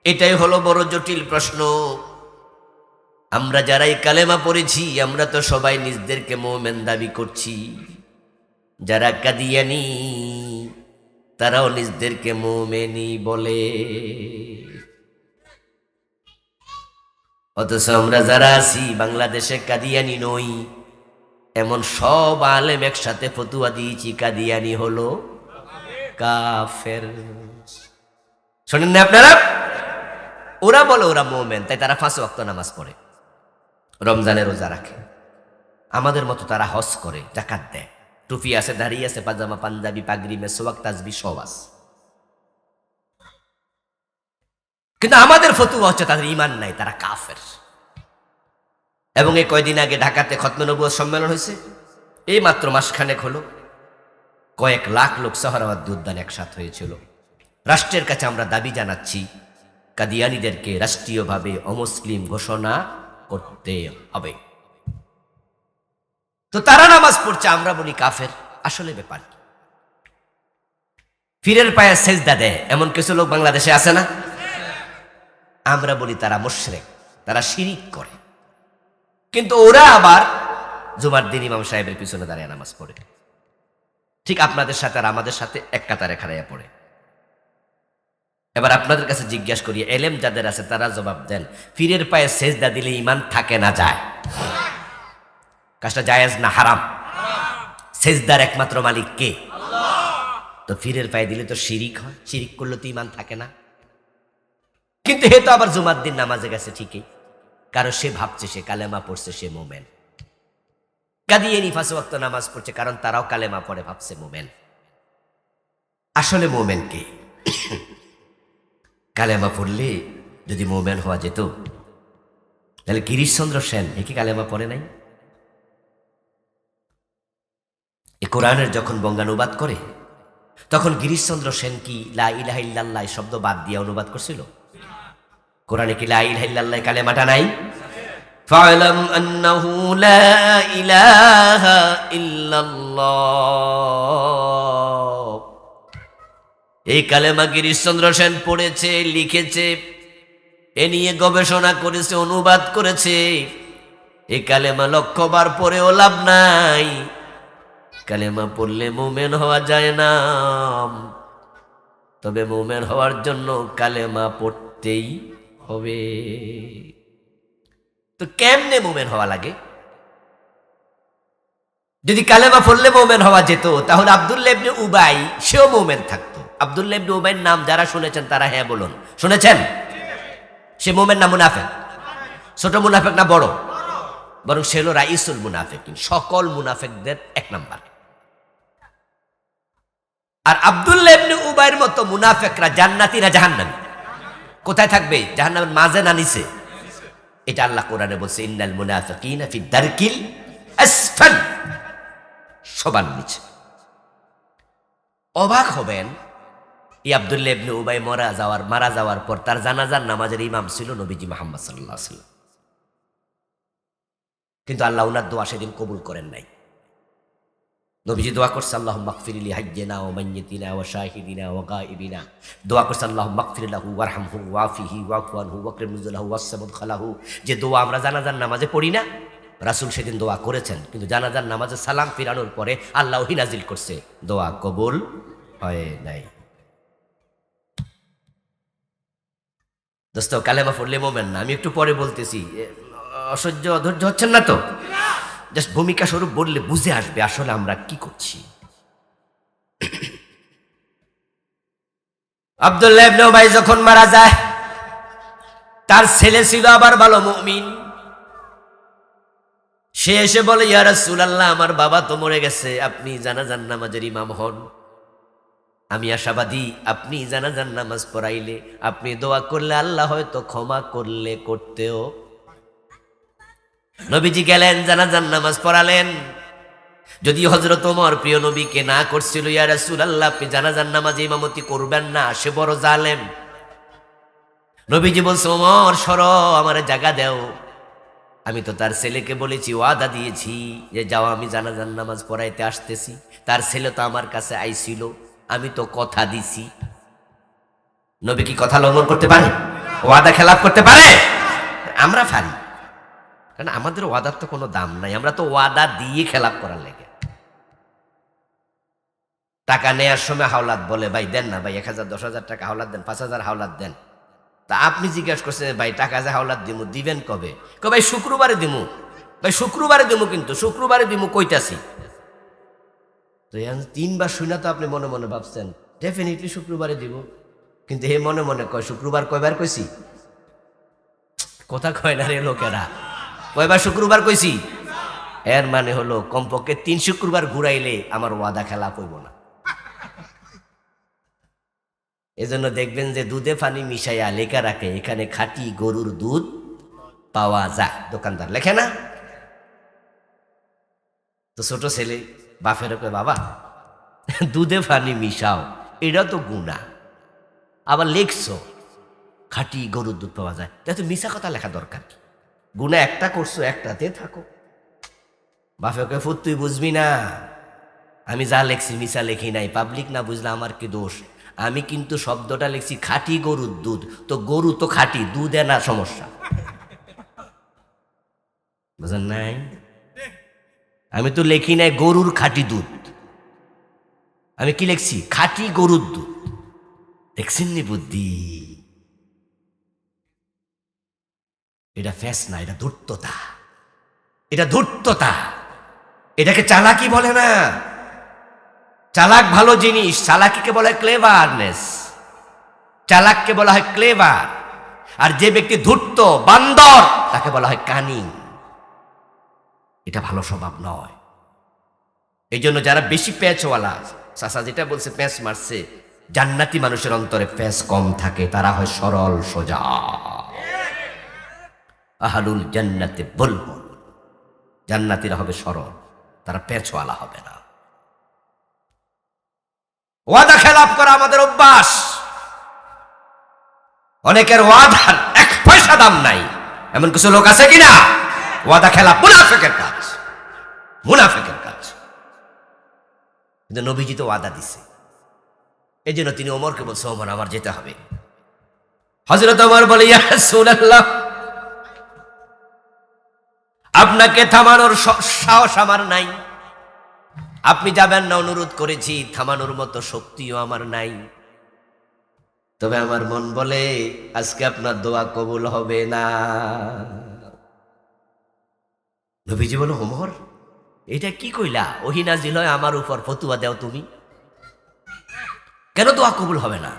এটাই হলো বড় জটিল প্রশ্ন। আমরা যারাই কালেমা পড়েছি, আমরা তো সবাই নিজদেরকে মুমিন দাবি করছি। যারা কাদিয়ানি, তারাও নিজদেরকে মুমিনই বলে। অথচ আমরা যারা আছি বাংলাদেশে কাদিয়ানি নই, এমন সব আলেম একসাথে ফতুয়া দিয়েছি কাদিয়ানি হলো কাফের। শোনেন না আপনারা? ওরা বলে ওরা মুমিন, তাই তারা 5 ওয়াক্ত নামাজ পড়ে, রমজানে রোজা রাখে। আমাদের মতো তারা হজ করে, যাকাত দেয়, টুপি আছে, দাড়ি আছে, পাজামা পাঞ্জাবি পাগড়ি মেসওয়াক তাসবি সব আছে। কিন্তু আমাদের ফতুয়া হচ্ছে তাদের ঈমান নাই, তারা কাফের। এবং এই কয়দিন আগে ঢাকাতে খতমে নবুয়ত সম্মেলন হয়েছে, এই মাত্র মাসখানেক হলো, কয়েক লাখ লোক সাহারাওয়াত উদ্যান একসাথ হয়েছিল। রাষ্ট্রের কাছে আমরা দাবি জানাচ্ছি, কাদিয়ানীদেরকে রাষ্ট্রীয়ভাবে অমুসলিম ঘোষণা করতে হবে। তো তারা নামাজ পড়ছে, আমরা বলি কাফের। আসলে ব্যাপার পীরের পায়ে সেজদা দেয় এমন কিছু লোক বাংলাদেশে আছে না? আমরা বলি তারা মুশরিক, তারা শিরিক করে। কিন্তু ওরা আবার জুমার দিন ইমাম সাহেবের পিছনে দাঁড়িয়ে নামাজ পড়ে, ঠিক আপনাদের সাথে আর আমাদের সাথে এক কাতারে খাড়াইয়া পড়ে। এবার আপনাদের কাছে জিজ্ঞাসা করি, এলেম যাদের আছে তারা জবাব দেন, পীরের পায়ে সেজদা দিলে ঈমান থাকে না যায়? কাজটা জায়েজ না হারাম? সেজদার একমাত্র মালিক কে? তো পীরের পায়ে দিলে তো শিরিক হয়, শিরিক করলে তো ঈমান থাকে না। কিন্তু হে তো আবার জুমার দিন নামাজে গেছে ঠিকই, কারণ সে ভাবছে সে কালেমা পড়ছে, সে মোমেন। কাদিয়ানী 5 ওয়াক্ত নামাজ পড়ছে, কারণ তারাও কালেমা পড়ে, ভাবছে মোমেন। আসলে মোমেন কে? কালেমা পড়লে যদি মোমেন হওয়া যেত, তাহলে গিরিশচন্দ্র সেন কি কালেমা পড়ে নাই? এ কোরআনের যখন বঙ্গানুবাদ করে, তখন গিরিশচন্দ্র সেন কি লা ইলাহা ইল্লাল্লাহ শব্দ বাদ দিয়ে অনুবাদ করছিল? কোরআনে কি লা ইলাহা ইল্লাল্লাহ কালেমাটা নাই? ফা'লাম আন্নাহু লা ইলাহা ইল্লাল্লাহ, এই কালেমা গিরিশচন্দ্র সেন পড়েছে, লিখেছে, এ নিয়ে গবেষণা করেছে, অনুবাদ করেছে। এই কালেমা 1,00,000 বার পড়েও লাভ নাই। কালেমা পড়লে মুমিন হওয়া যায় না, তবে মুমিন হওয়ার জন্য কালেমা পড়তেই হবে। তো কেমনে মুমিন হওয়া লাগে? যদি কালেমা পড়লে মুমিন হওয়া যেত, তাহলে আব্দুল্লাহ ইবনে উবাই সেও মুমিন থাকতো। আব্দুল্লাহ ইবনে উবাইয়ের নাম যারা শুনেছেন তারা হ্যাঁ বলুন, শুনেছেন? সে মুমিন না মুনাফিক? ছোট মুনাফিক না বড়? বরং সে হলো রাইসুল মুনাফিকিন, সকল মুনাফিকদের 1 নাম্বার। আর আব্দুল্লাহ ইবনে উবাইয়ের মতো মুনাফিকরা জান্নাতি না জাহান্নামী? কোথায় থাকবে? জাহান্নামের মাঝে না নিচে? এটা আল্লাহ কোরআনে বলছে, ইন্নাল মুনাফিকিনা ফি দারকিল আসফাল, সবার নিচে। অবাক হবেন, এই আব্দুল্লাহ ইবনে উবাই মারা যাওয়ার পর তার জানাজার নামাজের ইমাম ছিল নবীজি মুহাম্মদ সাল্লাল্লাহু আলাইহি ওয়াসাল্লাম। কিন্তু আল্লাহ উনার দোয়া সেদিন কবুল করেন নাই। নবীজি দোয়া করছে, আল্লাহুম্মা গফির লি হাইয়িনা ওয়া মাইয়িতিনা ওয়া শাহিদিনা ওয়া গায়িবিনা। দোয়া করছে, আল্লাহুম্মা গফির লাহু ওয়ারহামহু ওয়াফিহি ওয়াফু আনহু ওয়াকরিম নুজুলাহু ওয়াসসামুদ খালাহু। যে দোয়া আমরা জানাজার নামাজে পড়ি না, রাসূল সেদিন দোয়া করেছেন, কিন্তু জানাজার নামাজে সালাম ফিরানোর পরে আল্লাহ ওহী নাজিল করছে, দোয়া কবুল হয় নাই। দোস্ত, কালেমা পড়লে মুমিন না। আমি একটু পরে বলতেছি, অধৈর্য হচ্ছেন না তো? জাস্ট ভূমিকা স্বরূপ বললে বুঝে আসবে আসলে আমরা কি করছি। আব্দুল্লাহ ইবনে উবাই যখন মারা যায়, তার ছেলে ছিল আবার ভালো মুমিন। সে এসে বলে, ইয়া রাসূলুল্লাহ, আমার বাবা তো মরে গেছে, আপনি জানাজার নামাজের ইমাম হন। আমি আশাবাদী আপনি জানাজার নামাজ পড়াইলে, আপনি দোয়া করলে আল্লাহ হয়তো ক্ষমা করলে করতেও। নবীজি গেলেন, জানাজার নামাজ পড়ালেন। যদি হযরত ওমর প্রিয় নবীকে না করছিল, ইয়া রাসূলুল্লাহ, আপনি জানাজার নামাজে ইমামতি করবেন না, সে বড় জালেম। নবীজি বলছে, ওমর সরো, আমার জায়গা দাও। আমি তো তার ছেলেকে বলেছি, ওয়াদা দিয়েছি যে যাও, আমি জানাজার নামাজ পড়াইতে আসতেছি। তার ছেলে তো আমার কাছে আইছিল, আমি তো কথা দিছি। নবী কি কথা লঙ্ঘন করতে পারে? ওয়াদা খেলাফ করতে পারে? আমরা পারি, কারণ আমাদের ওয়াদার তো কোনো দাম নাই। আমরা তো ওয়াদা দিয়ে খেলাফ করার লেগে। টাকা নেয়ার সময় হাওলাত বলে, ভাই দেন না ভাই, 1000 10,000 টাকা হাওলাত দেন, 5,000 হাওলাত দেন। তা আপনি জিজ্ঞাসা করছেন, ভাই টাকা যে হাওলাত দিমু, দিবেন কবে? ভাই শুক্রবারে দিমু। ভাই শুক্রবারে দিমু, কিন্তু শুক্রবারে দিমু কইতাছি। তো 3বার শুনে তো আপনি মনে মনে ভাবছেন ডেফিনেটলি শুক্রবারে দিব, কিন্তু হে মনে মনে কয় শুক্রবার কয়বার কইছি? কথা কয় না রে লোকেরা, কয়বার শুক্রবার কইছি? এর মানে হলো কমপক্ষে 3 শুক্রবার ঘুরাইলে আমার ওয়াদা খেলা কইব না। এজন্য দেখবেন যে দুধে পানি মিশাইয়া লেখা রাখে, এখানে খাঁটি গরুর দুধ পাওয়া যায়, দোকানদার লেখে না? তো ছোট ছেলে বাপের কয়, বাবা দুধে পানি মিশাও, এটা তো গুনাহ, আবার লেখছো খাঁটি গরুর দুধ পাওয়া যায়, তাই তো মিশা কথা লেখা দরকার কি? গুনাহ একটা করছো, একটাতে থাকো। বাপে কয়, ফুট তুই বুঝবি না, আমি যা লেখছি মিশা লেখি নাই, পাবলিক না বুঝলে আমার কি দোষ? আমি কিন্তু শব্দটা লিখছি খাঁটি গরুর দুধ, তো গরু তো খাঁটি, দুধে না সমস্যা, বুঝেন নাই? আমি তো লেখি নাই গরুর খাঁটি দুধ, আমি কি লিখছি? খাঁটি গরুর দুধ। দেখছেন নি বুদ্ধি? এটা ফ্যাস না, এটা ধূর্ততা, এটা ধূর্ততা। এটাকে চালাকি বলে না। চালাক ভালো জিনিস, চালাকিকে বলা হয় ক্লেভারনেস, চালাককে বলা হয় ক্লেভার। আর যে ব্যক্তি ধূর্ত বান্দর, তাকে বলা হয় কানিং। এটা ভালো স্বভাব নয়। এই জন্য যারা বেশি প্যাঁচওয়ালা, চাচা যেটা বলছে প্যাঁচ মারছে, জান্নাতি মানুষের অন্তরে প্যাঁচ কম থাকে, তারা হয় সরল সোজা। আহলুল জান্নাতে বুলবুল, জান্নাতীরা হবে সরল, তারা প্যাঁচওয়ালা হবে না। ওয়াদা খেলাপ করা আমাদের অভ্যাস। অনেকের ওয়াদার 1 পয়সা দাম নাই, এমন কিছু লোক আছে কিনা? ওয়াদা খেলাপ মুনাফিকের কাজ, মুনাফিকের কাজ। কিন্তু নবীজি তো ওয়াদা দিছে, এই জন্য তিনি ওমরকে বলছে, ওমর আমার যেতে হবে। হযরত ওমর বলে, ইয়া রাসূলুল্লাহ, আপনাকে থামানোর সাহস আমার নাই। আপনি যাবেন না, অনুরোধ করেছি, থামানোর মতো শক্তিও আমার নাই। তবে আমার মন বলে আজকে আপনার দোয়া কবুল হবে না। নবীজি বলো, ওমর এটা কি কইলা? ওহী নাজিল হয় আমার উপর, ফতুয়া দাও তুমি, কেন দোয়া কবুল হবে না?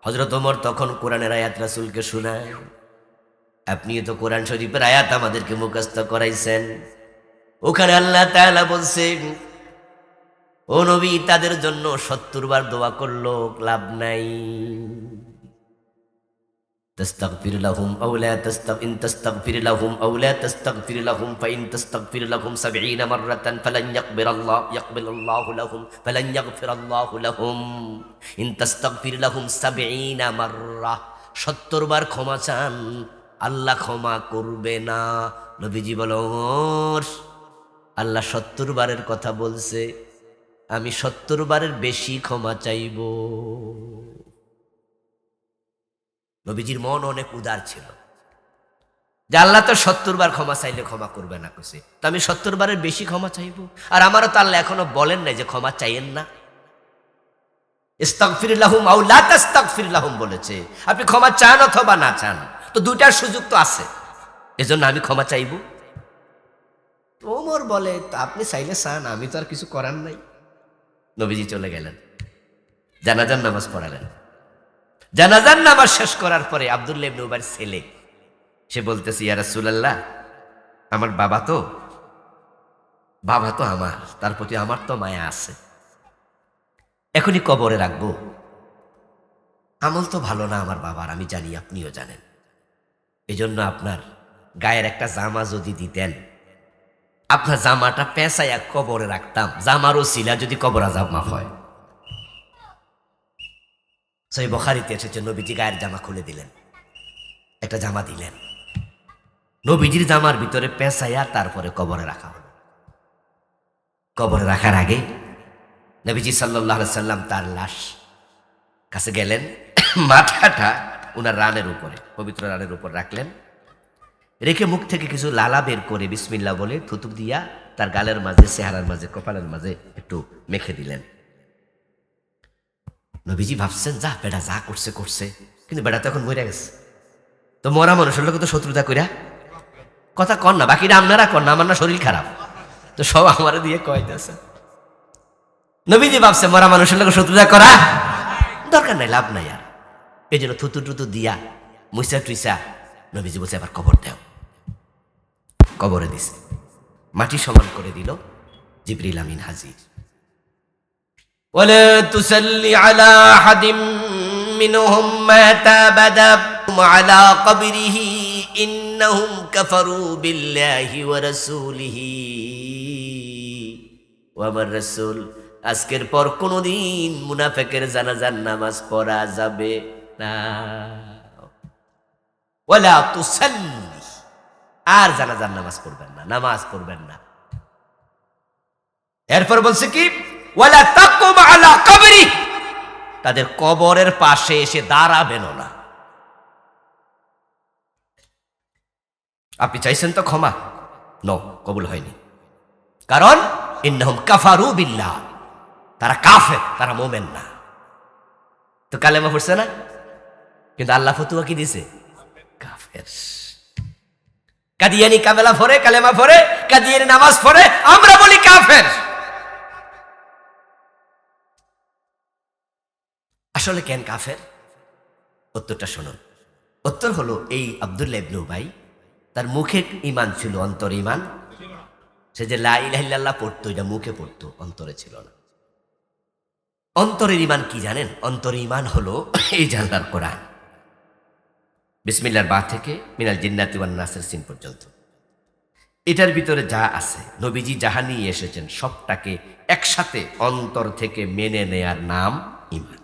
হযরত ওমর তখন কোরআনের আয়াত রাসূলকে শোনায়। আপনি তো কোরআন শরীফের আয়াত আমাদেরকে মুখস্থ করাইছেন, ওখানে আল্লাহ তাআলা বলছেন, ও নবী, তাদের জন্য 70 বার দোয়া করলো লাভ নাই। তাস্তাগফির লাহুম আও লা তাস্তাগফির লাহুম আও লা তাস্তাগফির লাহুম ফাইন তাস্তাগফির লাহুম 70 মাররাতান ফালান ইয়াকবিরাল্লাহু লাহুম ফালান ইয়াগফিরাল্লাহু লাহুম ইন তাস্তাগফির লাহুম 70 মাররা। 70 বার ক্ষমা চান, আল্লাহ ক্ষমা করবে না। নবীজি বলো, ওমর আল্লাহ 70 বারের কথা বলছে, আমি 70 বারের বেশি ক্ষমা চাইব। নবীজির মন অনেক উদার ছিল, যে আল্লাহ তো 70 বার ক্ষমা চাইলে ক্ষমা করবে না কইছে, তো আমি 70 বারের বেশি ক্ষমা চাইব। আর আমারও তো আল্লাহ এখনো বলেন নাই যে ক্ষমা চাইয়েন না। ইস্তাগফির লাহুম আও লা তাস্তাগফির লাহুম বলেছে, আপনি ক্ষমা চান অথবা না চান, তো দুইটার সুযোগ তো আছে, এজন্য আমি ক্ষমা চাইব। ওমর বলে, তা আপনি চাইলে চান, আমি তো আর কিছু করার নাই। নবীজি চলে গেলেন, জানাজার নামাজ পড়ালেন। জানাজার নামাজ শেষ করার পরে আব্দুল্লাহ ইবনে উবাইর ছেলে সে বলতেছে, ইয়া রাসূলুল্লাহ, আমার বাবা তো আমার, তার প্রতি আমার তো মায়া আছে, এখনই কবরে রাখবো। আমল তো ভালো না আমার বাবার, আমি জানি, আপনিও জানেন। এজন্য আপনার গায়ের একটা জামা যদি দিতেন, আপনার জামাটা পেঁচাইয়া কবরে রাখতাম, জামারও ছিলা যদি কবর আযাব মাফ হয়। সহিহ বুখারীতে এসেছে, নবীজি গায়ের জামা খুলে দিলেন, একটা জামা দিলেন, নবীজির জামার ভিতরে পেঁচাইয়া তারপরে কবরে রাখা হলো। কবরে রাখার আগে নবীজি সাল্লাল্লাহু আলাইহি সাল্লাম তার লাশ কাছে গেলেন, মাথাটা উনার রানের উপরে, পবিত্র রানের উপর রাখলেন, রেখে মুখ থেকে কিছু লালা বের করে বিসমিল্লাহ বলে থুতু দিয়া তার গালের মাঝে, চেহারার মাঝে, কপালের মাঝে একটু মেখে দিলেন। নবীজি ভাবছেন, যা বেটা যা করছে করছে, কিন্তু বেটা তো এখন মরে গেছে, তো মরা মানুষের লোক তো শত্রুতা কইরা কথা কন না, বাকিটা আপনারা কন না, আমার না শরীর খারাপ, তো সব আমার দিয়ে কয়তেছে। নবীজি ভাবছে মরা মানুষের লোক শত্রুতা করা দরকার নাই, লাভ নাই আর। এই জন্য থুতু টুতু দিয়া মুইসা টুইসা নবীজি বলছে, এবার কবর দেও। কবরে দিছে, মাটি সমান করে দিল, জিবরিল আমিন হাজির। ولا تصلي على أحد منهم مات أبدا على قبره إنهم كفروا بالله ورسوله ومن رسول আজকের পর কোনদিন মুনাফিকের জানাজার নামাজ পড়া যাবে না। ওয়ালা তুসাল্লি, আর জানাজার নামাজ পড়বেন না, নামাজ পড়বেন না। এরপর বলছে কি, ওয়ালা তাকুম আলা কবরি, তাদের কবরের পাশে এসে দাঁড়াবেন না। আপনি চাইছেন তো ক্ষমা, নো, কবুল হয়নি, কারণ ইন্নাহুম কাফারু বিল্লাহ, তারা কাফের, তারা মোমেন না। তো কালেমা পড়ছে না, কিন্তু আল্লাহ ফতুয়া কি দিছে, কাফের। কাদিয়ানি কাবেলা পড়ে, কালেমা পড়ে, কাদিয়ানি নামাজ পড়ে, আমরা বলি কাফের। আসলে কেন কাফের? উত্তরটা শুনুন। উত্তর হলো, এই আব্দুল্লাহ ইবনে উবাই, তার মুখে ঈমান ছিল, অন্তরে ঈমান, সে যে লা ইলাহা ইল্লাল্লাহ পড়তো, এটা মুখে পড়তো, অন্তরে ছিল না। অন্তরের ঈমান কি জানেন? অন্তরের ঈমান হলো এই যে আল্লাহর কোরআন, বিসমিল্লাহর বা থেকে মিনাল জিন্নাতি ওয়ান নাসের সিন পর্যন্ত, এটার ভিতরে যা আছে, নবীজি যাহা নিয়ে এসেছেন, সবটাকে একসাথে অন্তর থেকে মেনে নেয়ার নাম ঈমান।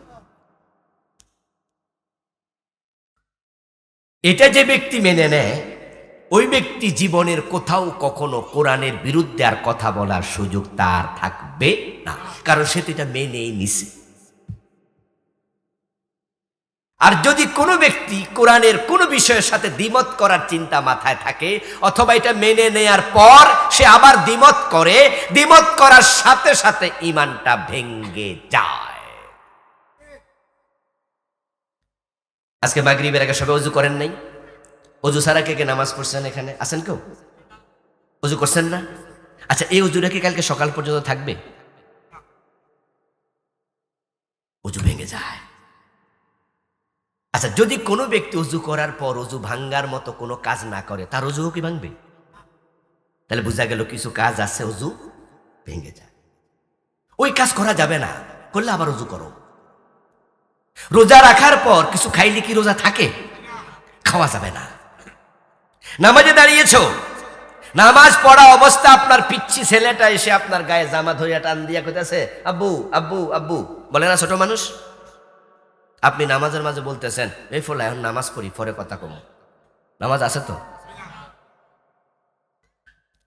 এটা যে ব্যক্তি মেনে নেয়, ওই ব্যক্তি জীবনের কোথাও কখনো কোরআনের বিরুদ্ধে আর কথা বলার সুযোগ তার থাকবে না, কারণ সে তো এটা মেনেই নিছে। আর যদি কোনো ব্যক্তি কোরআনের কোনো বিষয়ের সাথে দ্বিমত করার চিন্তা মাথায় থাকে, অথবা এটা মেনে নেয়ার পর সে আবার দ্বিমত করে, দ্বিমত করার সাথে সাথে ঈমানটা ভেঙ্গে যায়। আজকে মাগরিবের আগে সবাই ওযু করেন নাই? ওযু ছাড়া কে কে নামাজ পড়ছেন? এখানে আছেন কেউ ওযু করছেন না? আচ্ছা, এই ওযুটা কি কালকে সকাল পর্যন্ত থাকবে? ওযু ভেঙে যায়। আচ্ছা, যদি কোনো ব্যক্তি ওযু করার পর ওযু ভাঙ্গার মতো কোনো কাজ না করে, তার ওযুও কি ভাঙবে? তাহলে বোঝা গেল কিছু কাজ আছে ওযু ভেঙে যায়, ওই কাজ করা যাবে না, করলে আবার ওযু করো। রোজা রাখার পর কিছু খাইলে কি রোজা থাকে? খাওয়া যাবে না। নামাজে দাঁড়িয়েছো, নামাজ পড়া অবস্থা আপনার পিচ্ছি ছেলেটা এসে আপনার গায়ে জামা ধরিয়া টান দিয়া কইতেছে, আব্বু আব্বু আব্বু, বলে না ছোট মানুষ? আপনি নামাজের মাঝে বলতেছেন, এই ফোলা এখন নামাজ পড়ি, পরে কথা কম, নামাজ আছে তো?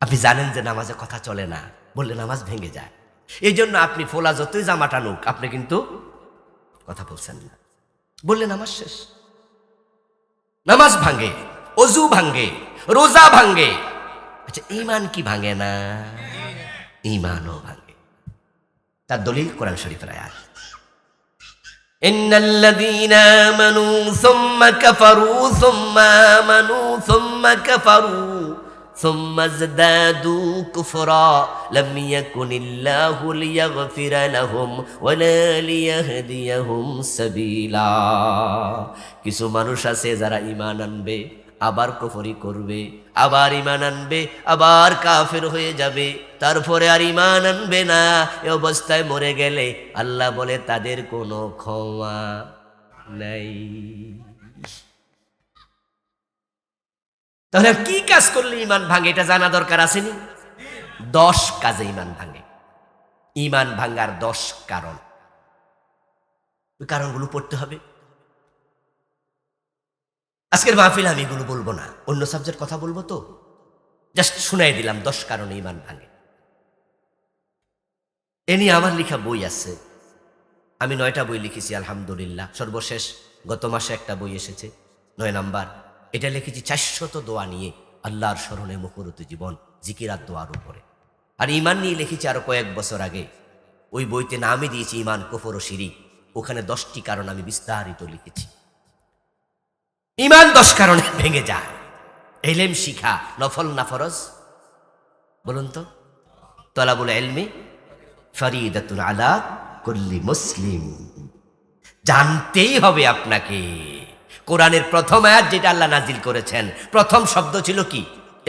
আপনি জানেন যে নামাজে কথা চলে না, বললে নামাজ ভেঙে যায়। এই জন্য আপনি ফোলা যতই জামা টানুক, আপনি কিন্তু কথা বলছেন না, বললে নামাজ শেষ। নামাজ ভাঙে, ওযু ভাঙে, রোজা ভাঙে। আচ্ছা, ঈমান কি ভাঙে না? ঈমানও ভাঙে। তার দলিল কোরআন শরীফের আয়াত, ইন্নাল্লাযীনা আমানু সুম্মা কাফারু সুম্মা আমানু সুম্মা কাফারু ثم ازدادوا كفرا لم يكن الله ليغفر لهم ولا ليهديهم سبيلا। কিছু মানুষ আছে যারা ঈমান আনবে আবার কুফরি করবে, আবার ঈমান আনবে আবার কাফের হয়ে যাবে, তারপরে আর ঈমান আনবে না। এই অবস্থায় মরে গেলে আল্লাহ বলে তাদের কোনো ক্ষমা নাই। তাহলে কি কাজ করলে ঈমান ভাঙে এটা জানা দরকার আসেনি? 10 কাজে ঈমান ভাঙে। ঈমান ভাঙার 10 কারণ, ওই কারণগুলো পড়তে হবে। আজকের মাহফিল আমি এগুলো বলবো না, অন্য সাবজেক্ট কথা বলবো, তো জাস্ট শুনাই দিলাম 10 কারণে ঈমান ভাঙে। এ নিয়ে আমার লেখা বই আছে, আমি 9টা বই লিখেছি আলহামদুলিল্লাহ। সর্বশেষ গত মাসে একটা বই এসেছে 9 নাম্বার, এটা লিখেছি 400 দোয়া নিয়ে, আল্লাহর স্মরণে মুখরিত জীবন, জিকিরাত দোয়ার উপরে। আর ঈমান নিয়ে লিখেছি আরো কয়েক বছর আগে, ওই বইতে নামই দিয়েছি ঈমান, কুফর ও শিরিক। ওখানে 10টি কারণ আমি বিস্তারিত লিখেছি। ঈমান 10 কারণে ভেঙে যায়। ইলম শিখা নফল না ফরজ? বলুন তো। তলাবুল ইলমি ফরিদাতুন আলা কুল্লি মুসলিম। জানতেই হবে আপনাকে। কোরআনের প্রথম আয়াত যেটা আল্লাহ নাজিল করেছেন, প্রথম শব্দ ছিল কি?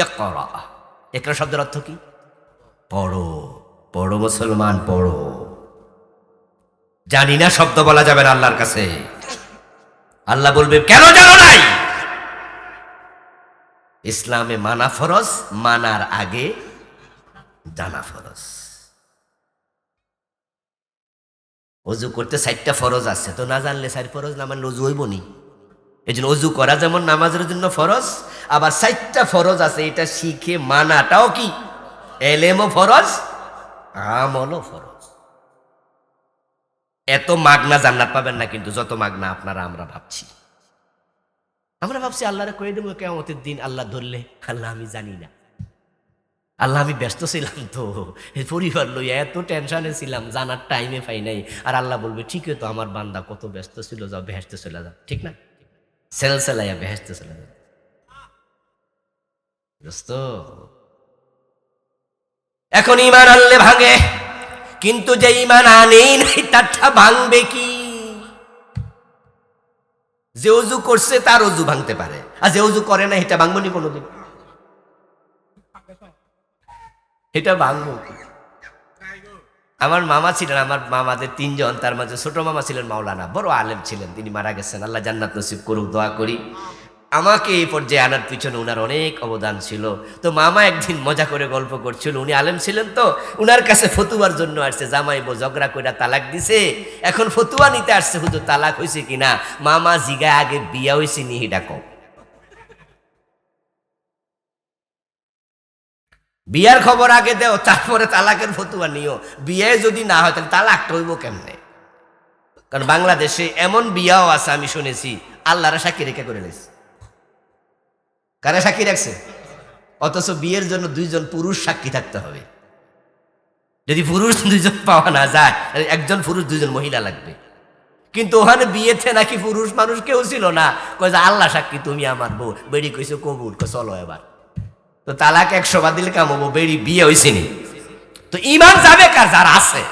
ইকরা। ইকরা শব্দের অর্থ কি? পড়ো। পড়ো মুসলমান, পড়ো। জানি না শব্দ বলা যাবে না আল্লাহর কাছে। আল্লাহ বলবে কেন জানো নাই? ইসলামে মানা ফরজ, মানার আগে জানা ফরজ। অজু করতে 4টা ফরজ আছে, তো না জানলে 4 ফরজ না মানলে অজু হইব নি? এই জন্য অজু করা যেমন নামাজের জন্য ফরজ, আবার 4টা ফরজ আছে, এটা শিখে মানাটাও কি? এলেমও ফরজ, আমলও ফরজ। এত মাগনা জান্নাত পাবেন না কিন্তু যত মাগনা আপনারা আমরা ভাবছি। আমরা ভাবছি আল্লাহরে কয়ে দেবো কিয়ামতের দিন, আল্লাহ ধরলে। আল্লাহ আমি জানি না, আল্লাহ আমি ব্যস্ত ছিলাম, তো পরিবার লইয়া এত টেনশনে ছিলাম, জানার টাইমে পাই নাই। আর আল্লাহ বলবে ঠিকই তো, আমার বান্দা কত ব্যস্ত ছিল, যাও বেহেশতে চলে যাও। ঠিক না? সেলসেলাইয়া বেহেশতে চলে যাও। দোস্ত, এখন ঈমান আনলে ভাঙে, কিন্তু যে ঈমান আনেই নাই তারটা ভাঙবে কি? যে অজু করছে তার অজু ভাঙতে পারে, আর যে অজু করে না এটা ভাঙবো নি কোনোদিন? এটা ভাঙবো কি? আমার মামা ছিলেন, আমার মামাদের 3 জন, তার মাঝে ছোট মামা ছিলেন মাওলানা, বড় আলেম ছিলেন, তিনি মারা গেছেন, আল্লাহ জান্নাত নসিব করুক, দোয়া করি। আমাকে এই পর্যায়ে আনার পিছনে উনার অনেক অবদান ছিল। তো মামা একদিন মজা করে গল্প করছিল, উনি আলেম ছিলেন, তো উনার কাছে ফতুয়ার জন্য আসছে। জামাই বউ ঝগড়া কইরা তালাক দিছে, এখন ফতুয়া নিতে আসছে, হুজুর তালাক হয়েছে কিনা। মামা জিগায় আগে বিয়া হয়েছে নি হিডা কও। বিয়ার খবর আগে দেও, তারপরে তালাকের ফতুয়া নিও। বিয়ে যদি না হয় তাহলে তালাকটা হইব কেমনে? কারণ বাংলাদেশে এমন বিয়াও আছে আমি শুনেছি, আল্লাহরা সাক্ষী রেখে করে নিয়েছে। কারা সাক্ষী রাখছে? অথচ বিয়ের জন্য 2 জন পুরুষ সাক্ষী থাকতে হবে। যদি পুরুষ 2 জন পাওয়া না যায়, একজন পুরুষ 2 জন মহিলা লাগবে। কিন্তু ওখানে বিয়েতে নাকি পুরুষ মানুষ কেউ ছিল না, কয় যে আল্লাহ সাক্ষী তুমি আমার বউ। বেড়ি কইছে কবুল, চলো এবার। তো তালাক 100 বার দিলে কাম হবো, বেড়ি বিয়ে হয়েছে নি। তো ঈমান যাবে কার? যার আছে।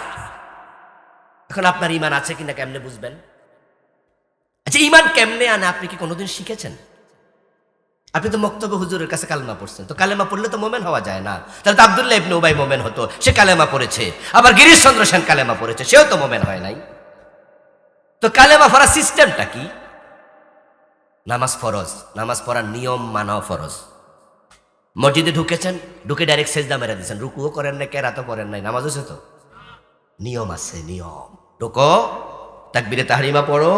এখন আপনার ঈমান আছে কিনা কেমনে বুঝবেন? আচ্ছা, ঈমান কেমনে আনে আপনি কি কোনোদিন শিখেছেন? আপনি তো মক্তবে হুজুরের কাছে কালেমা পড়ছেন, তো কালেমা পড়লে তো মোমেন হওয়া যায় না। তাহলে তো আব্দুল্লাহ ইবনে উবাই মোমেন হতো, সে কালেমা পড়েছে। আবার গিরিশচন্দ্র সেন কালেমা পড়েছে, সেও তো মোমেন হয় নাই। তো কালেমা পড়ার সিস্টেমটা কি? নামাজ ফরজ, নামাজ পড়ার নিয়ম মানাও ফরজ। মসজিদে ঢুকেছেন, ঢুকে ডাইরেক্ট সেজদা মেরে দিয়েছেন, রুকুও করেন নাই, কেরাতও করেন নাই, নামাজ হয়েছে তো? নিয়ম আছে, নিয়ম। ঢুকো, তাকবীরে তাহরিমা পড়ো,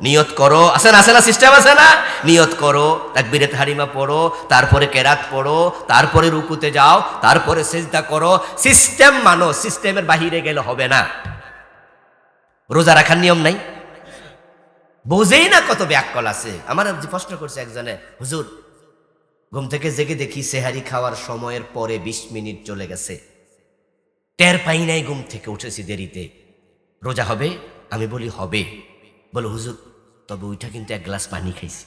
নিয়ত করো, আছে না? আছে না? সিস্টেম আছে না? নিয়ত করো, তাকবীরে তাহরিমা পড়ো, তারপরে কেরাত পড়ো, তারপরে রুকুতে যাও, তারপরে সেজদা করো। সিস্টেম মানো, সিস্টেমের বাহিরে গেলে হবে না। রোজা রাখার নিয়ম নাই? বোঝেই না কত ব্যাককল আছে। আমার প্রশ্ন করছে একজনে, হুজুর ঘুম থেকে জেগে দেখি সেহারি খাওয়ার সময়ের পরে 20 মিনিট চলে গেছে, টের পাই নাই, ঘুম থেকে উঠেছি দেরিতে, রোজা হবে? আমি বলি হবে। বলো হুজুর তবে ওইটা কিন্তু 1 গ্লাস পানি খাইছি।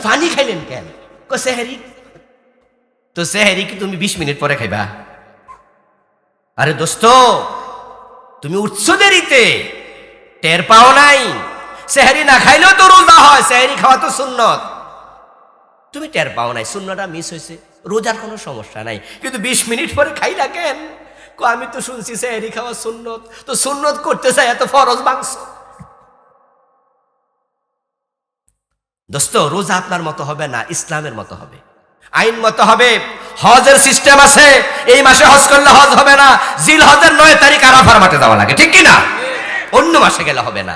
পানি খাইলেন কেন? সেহারি তো সেহরি কি তুমি 20 মিনিট পরে খাইবা? আরে দোস্ত, তুমি উঠছো দেরিতে, টের পাও নাই। সেহরি না খাইলেও তো রোজা হয়, সেহরি খাওয়া তো সুন্নত। তুমি টের পাও নাই, সুন্নতটা মিস হয়েছে, রোজার কোনো সমস্যা নাই। কিন্তু 20 মিনিট পরে খাইলা কেন? আমি তো শুনছি সেহরি খাওয়া সুন্নত, তো সুন্নত করতে চাই এত ফরজ মাংস। দোস্ত, রোজা আপনার মতো হবে না, ইসলামের মতো হবে, আইন মতো হবে। হজের সিস্টেম আছে, এই মাসে হজ করলে হজ হবে না, জিল হজের 9 তারিখ আরাফার মাঠে যাওয়া লাগে, ঠিক কিনা? অন্য মাসে গেলে হবে না।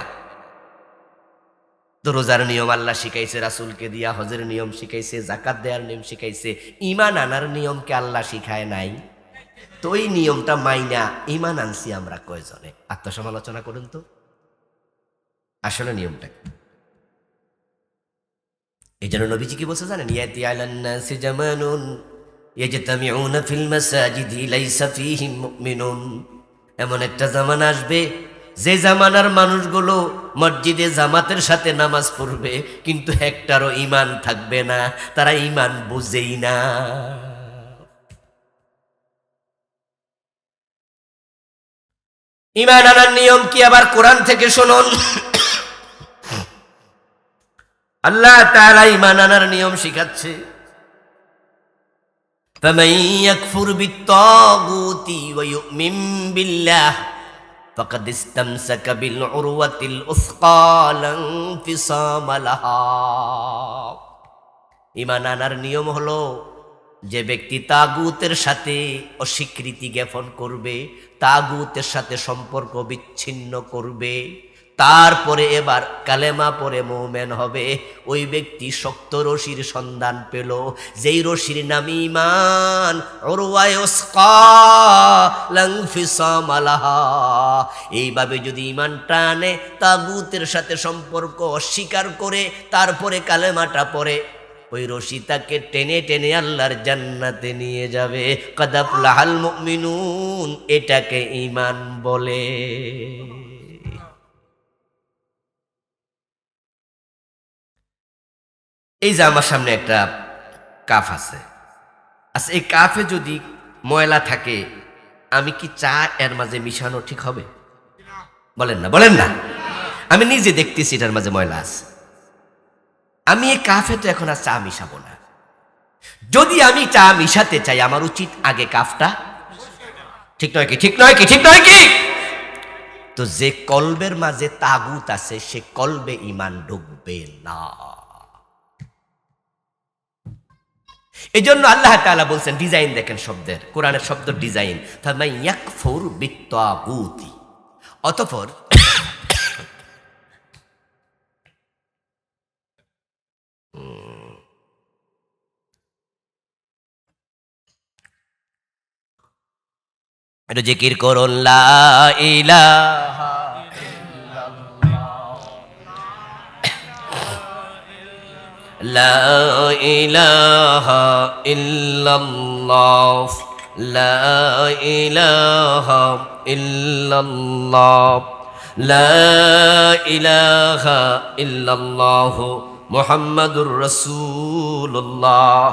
তো রোজার নিয়ম আল্লাহ শিখাইছে রাসূলকে দিয়া, হজের নিয়ম শিখাইছে, যাকাত দেওয়ার নিয়ম শিখাইছে, ঈমান আনার নিয়মকে আল্লাহ শিখায় নাই। তো ওই নিয়মটা মাইনা ঈমান আনছি আমরা কয়জনে? আত্মসমালোচনা করুন তো, আসলে নিয়মটা কি? এই জন্য নবীজি কি বলছে জানেন? ইয়াতি আলান নাসি জামানুন ইয়াজতামিউনা ফিল মাসাজিদি লাইসা ফীহিম মুমিনুন। এমন একটা জামানা আসবে যে জামানার মানুষগুলো মসজিদে জামাতের সাথে নামাজ পড়বে, কিন্তু একটারও ঈমান থাকবে না, তারা ঈমান বুঝেই না। ঈমান আনার নিয়ম কি আবার কোরআন থেকে শুনুন। আল্লাহ তাআলা ঈমান আনার নিয়ম শিখাচ্ছে। ফামান ইয়াকফুর বিত্তাগুতি ওয়া ইউমিন বিল্লাহ ফাকাদ ইসতামসাকা বিল উরওয়াতিল উসকা লা ইনফিসামা লাহা। ঈমান আনার নিয়ম হলো, যে ব্যক্তি তাগুতের সাথে অস্বীকৃতি জ্ঞাপন করবে, তাগুতের সাথে সম্পর্ক বিচ্ছিন্ন করবে, তারপরে এবার কালেমা পড়ে মুমিন হবে, ওই ব্যক্তি শক্ত রশির সন্ধান পেল, যেই রশির নাম ঈমান। উরওয়ায়ে উসকা লা ইনফিসামা লাহা। এইভাবে যদি ঈমানটা আনে, তাগুতের সাথে সম্পর্ক অস্বীকার করে তারপরে কালেমাটা পড়ে, ওই রশি তাকে টেনে টেনে আল্লাহর জান্নাতে নিয়ে যাবে। কাদ আফলাহাল মুমিনুন, এটাকে ঈমান বলে। এই যে আমার সামনে একটা কাপ আছে, আচ্ছা এই কাপে যদি ময়লা থাকে, আমি কি চা এর মাঝে মিশানো ঠিক হবে? বলেন না, বলেন না। আমি নিজে দেখতেছি এটার মাঝে ময়লা আছে, আমি এই কাপে তো এখন আর চা মিশাবো না। যদি আমি চা মিশাতে চাই, আমার উচিত আগে কাপটা, ঠিক নয় কি? ঠিক নয় কি? ঠিক নয় কি? তো যে কলবের মাঝে তাগুত আছে, সে কলবে ঈমান ঢুকবে না। এই জন্য আল্লাহ তাআলা বলছেন, ডিজাইন দেখেন শব্দের, কোরআনের শব্দ ডিজাইন। ফামান ইয়াকফুর বিত্তাগুতি, অতঃপর এটা জিকির করুন, লা ইলাহা লা ইলাহা ইল্লাল্লাহ, লা ইলাহা ইল্লাল্লাহ, লা ইলাহা ইল্লাল্লাহ মুহাম্মাদুর রাসূলুল্লাহ।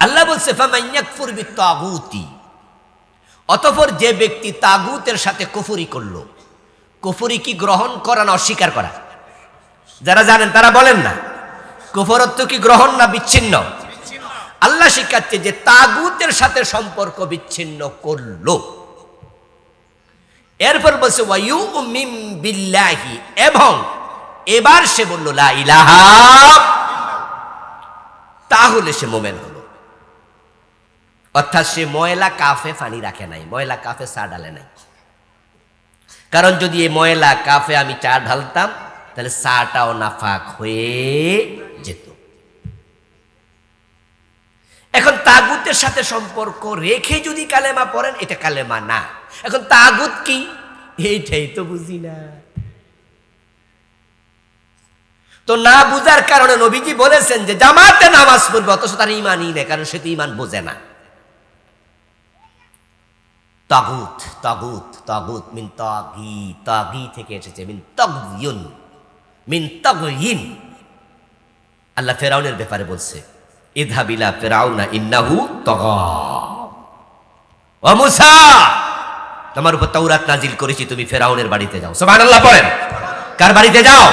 আল্লাহ বলছে ফামান ইয়াকফুর বিত্তাগুতি, অতঃপর যে ব্যক্তি তাগুতের সাথে কুফরি করলো। কুফরি কি গ্রহণ করা না অস্বীকার করা? যারা জানেন তারা বলেন না। কুফর অর্থ কি গ্রহণ না বিচ্ছিন্ন? আল্লাহ শিখাচ্ছে যে তাগুতের সাথে সম্পর্ক বিচ্ছিন্ন করলো। এরপর বলছে ওয়া ইউমিন বিল্লাহি, এবং এবার সে বলল লা ইলাহা, তাহলে সে মুমিন হলো। অর্থাৎ সে ময়লা কাফে পানি রাখে নাই, ময়লা কাফে চা ঢালে নাই। কারণ যদি এই ময়লা কাফে আমি চা ঢালতাম, তাহলে চাটাও নাফাক হয়ে যেত। এখন তাগুতের সাথে সম্পর্ক রেখে যদি কালেমা পড়েন, এটা কালেমা না। এখন তাগুত কি, এইটাই তো বুঝি না। তো না বুঝার কারণে নবীজি বলেছেন যে জামাতে নামাজ পড়বে, অথচ তার ঈমানই নেই, কারণ সে তো ঈমান বোঝে না। তাগুত, তাগুত, তাগুত মিন তাগি, তাগি থেকে এসেছে, মিন তাগয়ুন, মিন তাগয়িন। আল্লাহ ফেরাউনের ব্যাপারে বলছে, ইযহাব ইলা ফিরআউনা ইন্নাহু তাগা। ও মূসা, তোমার উপর তাওরাত নাজিল করেছি, তুমি ফিরআউনের বাড়িতে যাও। সুবহানাল্লাহ পড়েন। কার বাড়িতে যাও?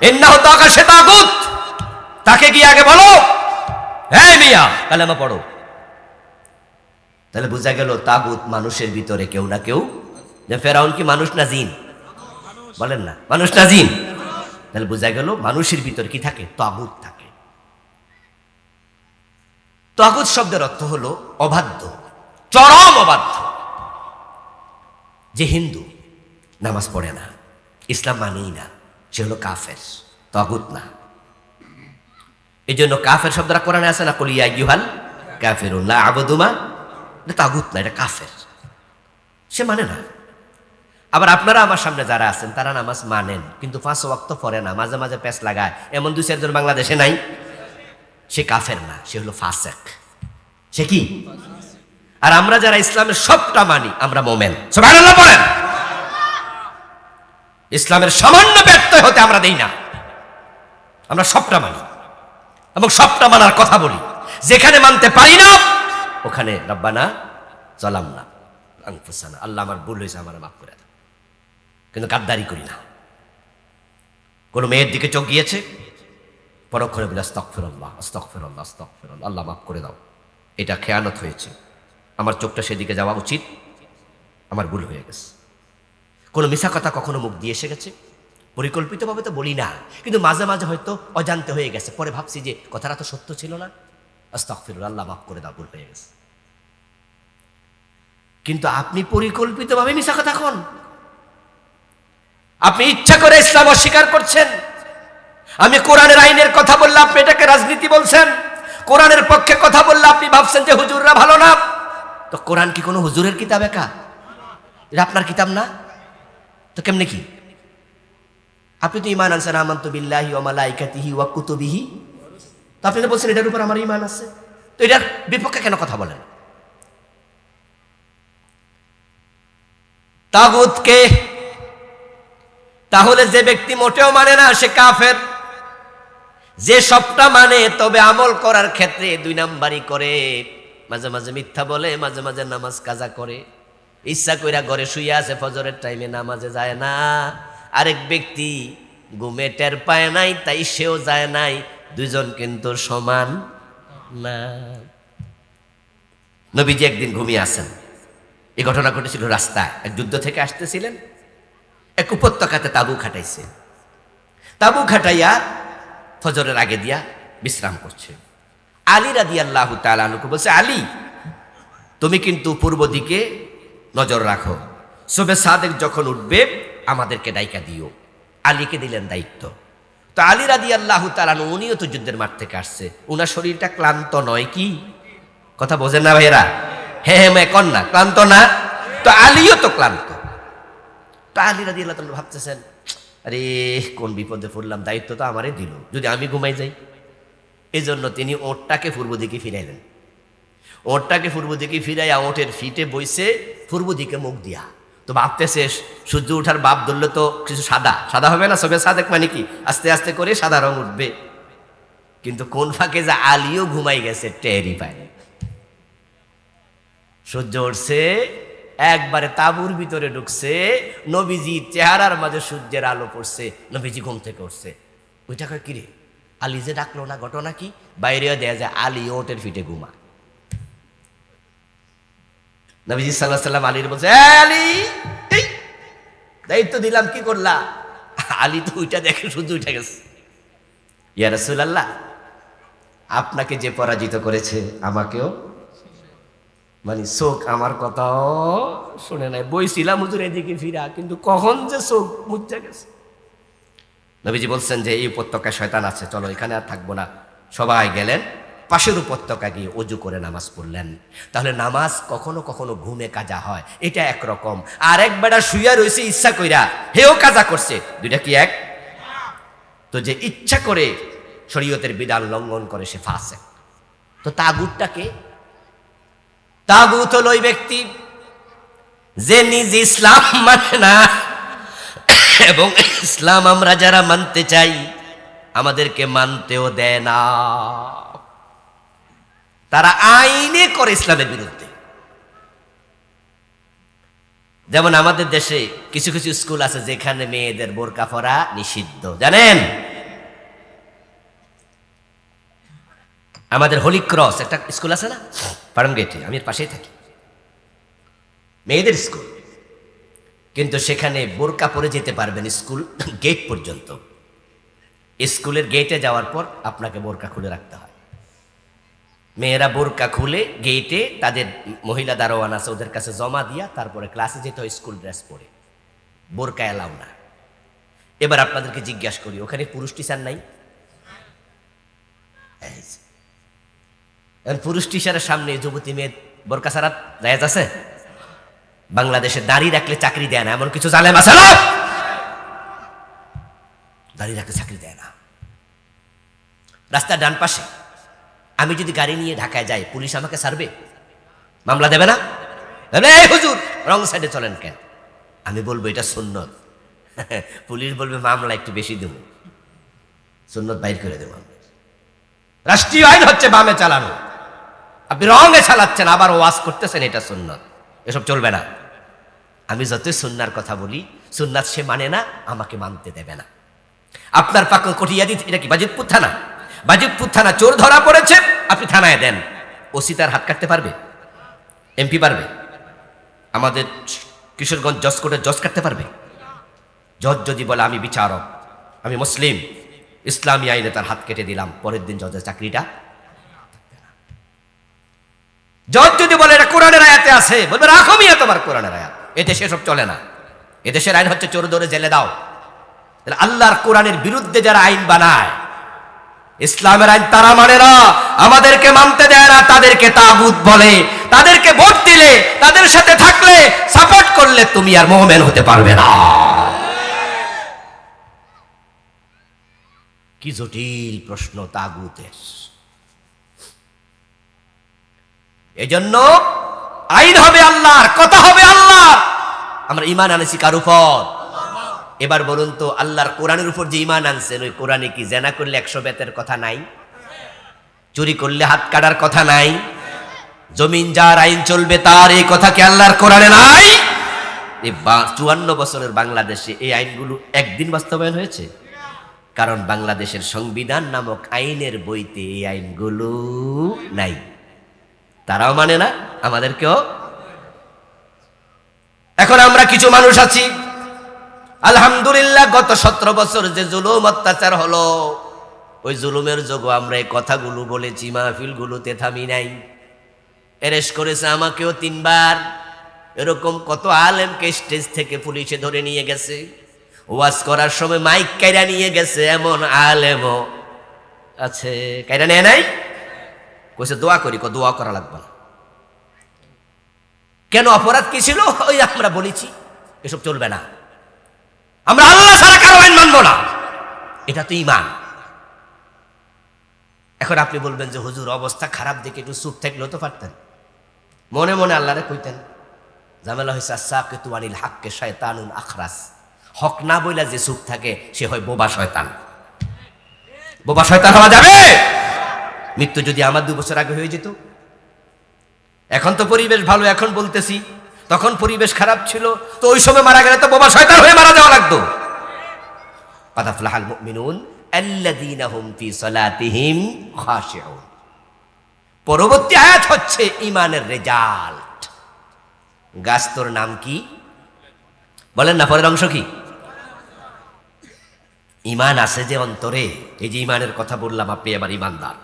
ইন্নাহু তাগা, সে তাগুত। তাকে গিয়ে আগে বলো, হে মিয়া কালেমা পড়ো। তাহলে বোঝা গেল তাগুত মানুষের ভিতরে কেউ না কেউ। যে ফেরাউন কি মানুষ না জিন? বলেন না, মানুষ না জিন? তাহলে বোঝা গেল মানুষের ভিতরে কি থাকে? তাগুত থাকে। তাগুত শব্দের অর্থ হলো অবাধ্য, চরম অবাধ্য। যে হিন্দু নামাজ পড়ে না, ইসলাম মানেই না, সে হলো কাফের, তাগুত না। এই জন্য কাফের শব্দটা কোরআনে আছে না, কুল ইয়া আইয়ুহাল কাফিরুন লা আ'বুদু মা, এটা তাগুত না, এটা কাফের, সে মানে না। আবার আপনারা আমার সামনে যারা আছেন তারা নামাজ মানেন, কিন্তু 5 ওয়াক্ত পড়ে না, মাঝে মাঝে প্যাচ লাগায়, এমন 2-4 জন বাংলাদেশে নাই? সে কাফের না, সে হলো ফাসেক। সে কি? আর আমরা যারা ইসলামের সবটা মানি, আমরা মোমেন। সুবহানাল্লাহ বলেন। ইসলামের সামান্য ব্যত্যয় হতে আমরা দেই না, আমরা সবটা মানি এবং সবটা মানার কথা বলি। যেখানে মানতে পারি না ওখানে রব্বানা যালামনা আনফুসানা, আল্লাহ আমার ভুল হয়েছে, আমার মাফ করে দাও। কিন্তু গাদ্দারি করি না। কোনো মেয়ের দিকে চোখ গিয়েছে, পরক্ষণে বলে আস্তাগফিরুল্লাহ আস্তাগফিরুল্লাহ আস্তাগফিরুল্লাহ, আল্লাহ মাফ করে দাও, এটা খেয়ানত হয়েছে, আমার চোখটা সেদিকে যাওয়া উচিত, আমার ভুল হয়ে গেছে। কোনো মিছা কথা কখনো মুখ দিয়ে এসে গেছে, পরিকল্পিতভাবে তো বলি না, কিন্তু মাঝে মাঝে হয়তো অজান্তে হয়ে গেছে, পরে ভাবছি যে কথাটা তো সত্য ছিল না, আস্তাগফিরুল্লাহ, আল্লাহ মাফ করে দাও, ভুল হয়ে গেছে। কিন্তু আপনি পরিকল্পিতভাবে মিছা কথা কন, আপনি ইচ্ছা করে ইসলাম অস্বীকার করছেন। আমি কোরআনের আইনের কথা বললে আপনি এটাকে রাজনীতি বলছেন, কোরআনের পক্ষে কথা বললে আপনি ভাবছেন যে হুজুররা ভালো না। তো কোরআন কি কোনো হুজুরের কিতাব? একা এটা আপনার কিতাব না, তো কেমনে কি? আপনি তো ঈমান আনছেন আমানতু বিল্লাহি ওয়া মালাইকাতিহি ওয়া কুতুবিহি, তো আপনি তো বলছেন এটার উপর আমার ঈমান আছে, তো এটার বিপক্ষে কেন কথা বলেন? তাগুত কে? তাহলে যে ব্যক্তি মোটেও মানে না সে কাফের। যে সবটা মানে তবে আমল করার ক্ষেত্রে 2 নাম্বারই করে, মাঝে মাঝে মিথ্যা বলে, মাঝে মাঝে নামাজ কাজা করে, ইচ্ছা কইরা ঘরে শুয়ে আছে, ফজরের টাইমে নামাজে যায় না। আরেক ব্যক্তি ঘুমে টের পায় নাই, তাই সেও যায় নাই, দুইজন কিন্তু সমান না। নবীজি একদিন ঘুমিয়ে আছেন, এই ঘটনা ঘটেছিল রাস্তায়, এক যুদ্ধ থেকে আসতেছিলেন, এক উপত্যকাতে তাবু খাটাইছে, তাবু খাটাইয়া ফজরের আগে দিয়া বিশ্রাম করছে। আলী রাদিয়াল্লাহু তাআলা আনহু বলছে, আলী তুমি কিন্তু পূর্ব দিকে নজর রাখো, সুবহে সাদেক যখন উঠবে আমাদেরকে ডাইকা দিও। আলীকে দিলেন দায়িত্ব। তো আলী রাদিয়াল্লাহু তাআলা আনহু, উনিও তো যুদ্ধের মাঠ থেকে আসছে, উনার শরীরটা ক্লান্ত নয় কি? কথা বোঝেন না ভাইয়েরা? হ্যাঁ হ্যাঁ কন না, ক্লান্ত না? তো আলীও তো ক্লান্ত। তো আলী রাদিয়াল্লাহু তাআলা ভাবতেছেন, আরে কোন বিপদে পড়লাম, দায়িত্ব তো আমারই দিল, যদি আমি ঘুমাই যাই। এই জন্য তিনি ওঁটটাকে পূর্ব দিকে ফিরাইলেন। ওঁটটাকে পূর্ব দিকে ফিরাইয়া ওঁটের ফিটে বইছে পূর্ব দিকে মুখ দিয়া। তো ভাবতেছে সূর্য ওঠার বাপ ধরলে তো কিছু সাদা সাদা হবে না, সবে সাদেক মানে কি আস্তে আস্তে করে সাদা রং উঠবে। কিন্তু কোন ফাঁকে যে আলীও ঘুমাই গেছে টেরই পায়। সূর্য উঠছে, একবারে তাঁবুর ভিতরে ঢুকছে, নবীজি চেহারার মাঝে সূর্যের আলো পড়ছে, নবীজি ঘুম থেকে উঠছে। ওইটা কয় কিরে, আলী যে ডাকলো না, ঘটনা কি? বাইরেও দেয়া যায় আলী ওটের ফিটে ঘুমা। নবীজি সাল্লাল্লাহু আলাইহি ওয়াসাল্লাম আলীর বলছে, আলী এই দায়িত্ব দিলাম, কি করলা? আলী তো ওইটা দেখে সূর্য উঠে গেছে। ইয়া রাসূলুল্লাহ, আপনাকে যে পরাজিত করেছে আমাকেও, মানে চোখ আমার কথাও শুনে নাই, বইছিলাম হুজুর এদিকে ফিরা, কিন্তু কখন যে চোখ মুচ্চা গেছে। নবীজি বলছেন যে এই উপত্যকায় শয়তান আছে, চলো এখানে আর থাকবো না। সবাই গেলেন, পাশের উপত্যকা গিয়ে অজু করে নামাজ পড়লেন। তাহলে নামাজ কখনো কখনো ঘুমে কাজা হয়, এটা একরকম। আর এক বেড়া শুইয়া রয়েছে ইচ্ছা কইরা, হেও কাজা করছে, দুইটা কি এক? তো যে ইচ্ছা করে শরীয়তের বিধান লঙ্ঘন করে সে ফাসেক। তো তাগুতটাকে, তাগুত হলো ওই ব্যক্তি যে নিজ ইসলাম মানে না, এবং ইসলাম আমরা যারা মানতে চাই আমাদেরকে মানতেও দেয় না। তারা আইনে করে ইসলামের বিরুদ্ধে। যেমন আমাদের দেশে কিছু কিছু স্কুল আছে যেখানে মেয়েদের বোরকা পরা নিষিদ্ধ, জানেন? আমাদের হোলি ক্রস একটা স্কুল আছে না, ফার্ম গেটে, আমি এর পাশেই থাকি, মেয়েদের স্কুল, কিন্তু সেখানে বোরকা পরে যেতে পারবেন স্কুল গেট পর্যন্ত। স্কুলের গেটে যাওয়ার পর আপনাকে বোরকা খুলে রাখতে হয়। মেয়েরা বোরকা খুলে গেটে তাদের মহিলা দারোয়ান আছে ওদের কাছে জমা দিয়া তারপরে ক্লাসে যেতে হয় স্কুল ড্রেস পরে, বোরকা এলাও না। এবার আপনাদেরকে জিজ্ঞাসা করি, ওখানে পুরুষ টিচার নাই? পুরুষ টিচারের সামনে যুবতী মেয়ে বোরকা ছাড়া জায়েজ আছে? বাংলাদেশে দাড়ি রাখলে চাকরি দেয় না এমন কিছু জালেম আছে না? দাড়ি রাখলে চাকরি দেয় না। রাস্তার ডান পাশে আমি যদি গাড়ি নিয়ে ঢাকায় যাই, পুলিশ আমাকে ছাড়বে? মামলা দেবে না? এই হুজুর রং সাইডে চলেন কেন? আমি বলবো এটা সুন্নত। পুলিশ বলবে মামলা একটু বেশি দেব, সুন্নত বাইর করে দেব। রাষ্ট্রীয় আইন হচ্ছে বামে চালানো, আপনি রঙে চালাচ্ছেন আবার ওয়াজ করতেছেন, এটা সুন্নত, এসব চলবে না। আমি যতই সুন্নার কথা বলি, সুন্নাত সে মানে না, আমাকে মানতে দেবে না। আপনার পাক কটিয়াদি, এটা কি বাজিতপুর থানা? বাজিতপুর থানা চোর ধরা পড়েছে, আপনি থানায় দেন, ওসি তার হাত কাটতে পারবে? এমপি পারবে? আমাদের কিশোরগঞ্জ জজ কোর্টের জজ কাটতে পারবে? জজ যদি বলে আমি বিচারক, আমি মুসলিম, ইসলামী আইনে তার হাত কেটে দিলাম, পরের দিন জজের চাকরিটা। জজ যদি বলে এটা কোরআনের আয়াতে আছে, বলবে রাখো মিয়া তোমার কোরআনের আয়াত। এদেশে এসব চলে না। এদেশের আইন হচ্ছে চোর ধরে জেলে দাও। আল্লাহর কোরআনের বিরুদ্ধে যারা আইন বানায়, ইসলামের আইন তারা মানে না, আমাদেরকে মানতে দেয় না, তাদেরকে তাগুত বলে। তাদেরকে ভোট দিলে, তাদের সাথে থাকলে, সাপোর্ট করলে তুমি আর মুমিন হতে পারবে না। কি জটিল প্রশ্ন তাগুতের। এজন্য আইন হবে আল্লাহর, কথা হবে আল্লাহর। আমরা ঈমান আনছি কার উপর? এবার বলুন তো, আল্লাহর কোরআনের উপর যে ঈমান আনছেন, ওই কোরআনে কি জেনা করলে 100 বেতের কথা নাই? চুরি করলে হাত কাটার কথা নাই? জমিন যার আইন চলবে তার, এই কথা কি আল্লাহর কোরআনে নাই? এই 54 বছরের বাংলাদেশে এই আইনগুলো একদিন বাস্তবায়ন হয়েছে? কারণ বাংলাদেশের সংবিধান নামক আইনের বইতে এই আইনগুলো নাই। তারাও মানে না, আমাদেরকেও। এখন আমরা কিছু মানুষ আছি, আলহামদুলিল্লাহ, গত 17 বছর যে জুলুম অত্যাচার হলো, ওই জুলুমের যোগ আমরা এই কথাগুলো বলেছি, মাহফিলগুলোতে থামি নাই। এরেস্ট করেছে আমাকেও 3 বার। এরকম কত আলেমকে স্টেজ থেকে পুলিশে ধরে নিয়ে গেছে, ওয়াজ করার সময় মাইক কাইরা নিয়ে গেছে, এমন আলেমও আছে। কাইরা নেয় নাই, কইছে দোয়া করি, দোয়া করা লাগবে না। কেন? অপরাধ কি ছিল? ওই আমরা বলেছি এসব চলবে না, আমরা আল্লাহ ছাড়া কারো আইন মানবো না, এটা তো ঈমান। এখন আপনি বলবেন যে হুজুর অবস্থা খারাপ দেখে একটু চুপ থাকলেও তো পারতেন, মনে মনে আল্লাহরে কইতেন। ঝামেলা হয়েছে আসাকিতু আনিল হাক্কে শায়তানুন আখরাস। হক না বইলা যে চুপ থাকে সে হয় বোবা শয়তান। বোবা শয়তান হওয়া যাবে? মৃত্যু যদি আমার 2 বছর আগে হয়ে যেত। এখন তো পরিবেশ ভালো, এখন বলতেছি, তখন পরিবেশ খারাপ ছিল, তো ওই সময় মারা গেলে তো বোবা শয়তান হয়ে মারা যাওয়া লাগতো। কাদ আফলাহাল মুমিনুন আল্লাযীনা হুম ফি সালাতিহিম খাশিউন। পরবর্তী আয়াত হচ্ছে ঈমানের রেজাল্ট। গাছ তোর নাম কি? বলেন না, পরের অংশ কি? ঈমান আছে যে অন্তরে, এই যে ঈমানের কথা বললাম, আপনি এবার ঈমানদার,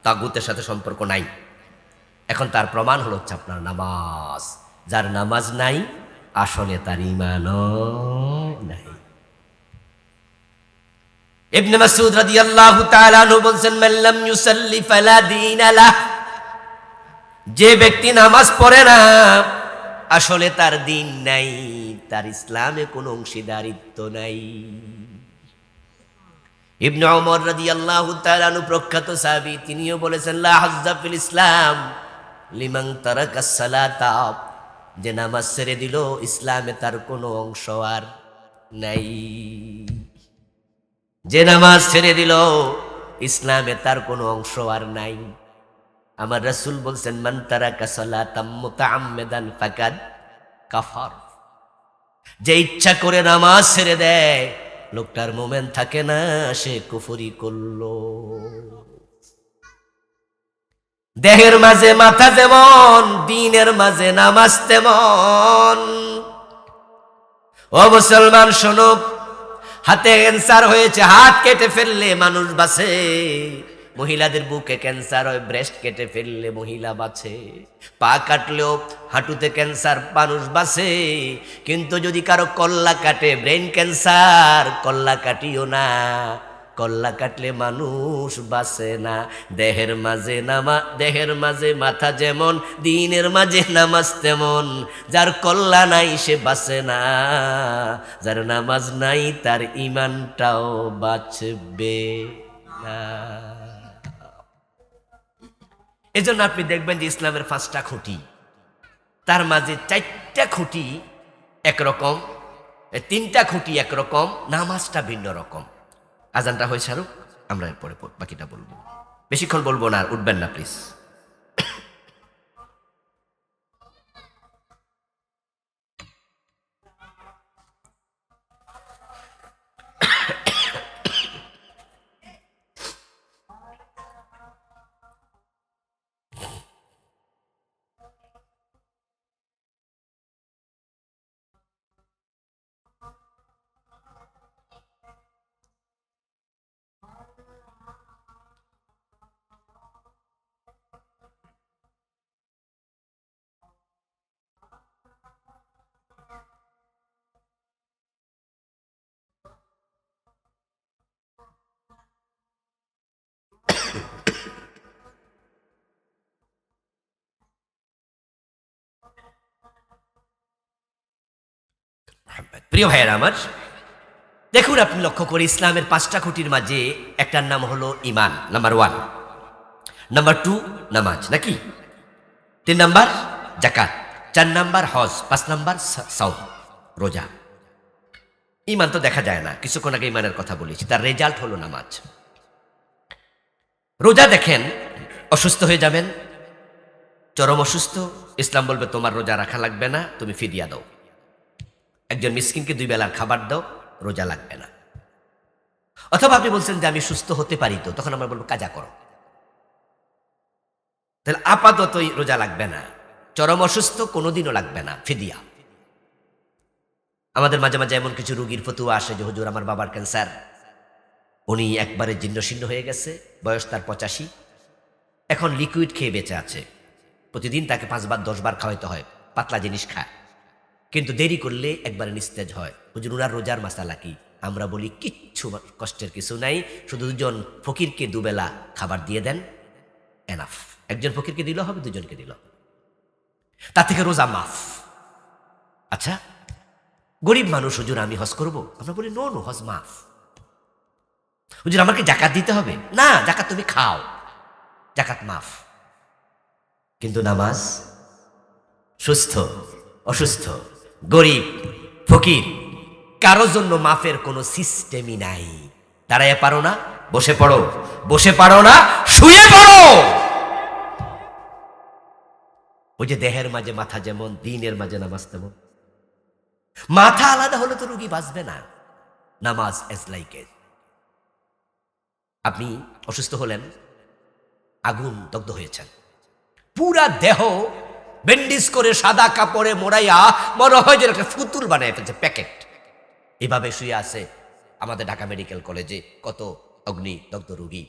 তাগুতের সাথে সম্পর্ক নাই। এখন তার প্রমাণ হলো হচ্ছে আপনার নামাজ। যার নামাজ নাই, আসলে তার ঈমানও নাই। ইবনে মাসউদ রাদিয়াল্লাহু তাআলা আনহু বলেন, মান লাম ইউসাল্লি ফালা দীনা লাহ। যে ব্যক্তি নামাজ পড়ে না, আসলে তার দিন নাই, তার ইসলামে কোনো অংশীদারিত্ব নাই। ইবনে ওমর রাদিয়াল্লাহু তাআলা আনহু প্রখ্যাত সাহাবী, তিনিও বলেছেন, লা হাজ্জা ফিল ইসলাম লিমান তারাকাস সালাতা। যে নামাজ ছেড়ে দিল, ইসলামে তার কোনো অংশ আর নাই। যে নামাজ ছেড়ে দিল, ইসলামে তার কোনো অংশ আর নাই। আমার রাসূল বলছেন, মান তারাকা সালাতাম মুতাআম্মিদান ফাকাদ কাফার। যে ইচ্ছা করে নামাজ ছেড়ে দেয়, লোকটার মোমেন থাকে না, সে কুফরি করলো। দেহের মাঝে মাথা যেমন, দিনের মাঝে নামাজ তেমন। ও মুসলমান শোনো, হাতে ক্যান্সার হয়েছে, হাত কেটে ফেললে মানুষ বাঁচে। মহিলাদের বুকে ক্যান্সার হয়, ব্রেস্ট কেটে ফেললে মহিলা বাঁচে। পা কাটলেও হাঁটুতে ক্যান্সার, মানুষ বাঁচে। কিন্তু যদি কারো কল্লা কাটে, ব্রেন ক্যান্সার, কল্লা কাটিও না, কল্লা কাটলে মানুষ বাঁচে না। দেহের মাঝে মাথা যেমন, দিনের মাঝে নামাজ তেমন। যার কল্লা নাই সে বাঁচে না, যার নামাজ নাই তার ঈমানটাও বাঁচবে না। এজন্য আপনি দেখবেন যে ইসলামের 5টা খুঁটি, তার মাঝে 4টা খুঁটি একরকম, 3টা খুঁটি একরকম, নামাজটা ভিন্ন রকম। আজানটা হয়ে ছাড়ুক, আমরা এরপরে বাকিটা বলবো। বেশিক্ষণ বলবো না, উঠবেন না প্লিজ। প্রিয় ভাইয়েরা আমার, দেখুন, আপনি লক্ষ্য করে ইসলামের 5টা খুঁটির মাঝে একটার নাম হলো ঈমান, নাম্বার 1। নাম্বার 2 নামাজ, নাকি? 3 নাম্বার যাকাত, 4 নাম্বার হজ, 5 নাম্বার সাওম, রোজা। ঈমান তো দেখা যায় না, কিছুক্ষণ আগে ঈমানের কথা বলেছি, তার রেজাল্ট হলো নামাজ। রোজা দেখেন, অসুস্থ হয়ে যাবেন, চরম অসুস্থ, ইসলাম বলবে তোমার রোজা রাখা লাগবে না, তুমি ফিদিয়া দাও। একজন মিসকিনকে 2 বেলার খাবার দাও, রোজা লাগবে না। অথবা আপনি বলছেন যে আমি সুস্থ হতে পারি, তো তখন আমরা বলবো কাজা করো, তাহলে আপাততই রোজা লাগবে না। চরম অসুস্থ, কোনোদিনও লাগবে না, ফিদিয়া। আমাদের মাঝে মাঝে এমন কিছু রোগীর ফতুয়া আসে যে হুজুর আমার বাবার ক্যান্সার, উনি একবারে জীর্ণশীর্ণ হয়ে গেছে, বয়স তার 85, এখন লিকুইড খেয়ে বেঁচে আছে, প্রতিদিন তাকে 5 বার 10 বার খাওয়াইতে হয়, পাতলা জিনিস খায়, কিন্তু দেরি করলে একবারে নিস্তেজ হয়। হুজুর উনার রোজার মাসালা কি? আমরা বলি কিচ্ছু কষ্টের কিছু নাই, শুধু 2জন ফকিরকে 2 বেলা খাবার দিয়ে দেন, এনাফ। একজন ফকিরকে দিল হবে, 2জনকে দিল, তার থেকে রোজা মাফ। আচ্ছা, গরিব মানুষ, হুজুর আমি হজ করব, আমরা বলি নো নো, হজ মাফ। হুজুর আমাকে জাকাত দিতে হবে, না, জাকাত তুমি খাও, জাকাত মাফ। কিন্তু নামাজ, সুস্থ অসুস্থ, গরিব ফকির, কারোর জন্য মাফের কোনো সিস্টেমই নাই। দাঁড়ায় পারো না, বসে পড়ো, বসে পারো না, শুয়ে পড়ো। ওই যে দেহের মাঝে মাথা যেমন, দিনের মাঝে নামাজ তেমন। মাথা আলাদা হলে তো রোগী বাঁচবে না। নামাজ এজ লাইক এ, আপনি অসুস্থ হলেন, আগুন দগ্ধ হয়েছেন, পুরা দেহ ব্যান্ডেজ করে সাদা কাপড়ে মোড়াইয়া মনে হয় যে একটা ফুতুল বানায় ফেলছে, প্যাকেট। এভাবে শুয়ে আছে আমাদের ঢাকা মেডিকেল কলেজে কত অগ্নিদগ্ধ রোগী।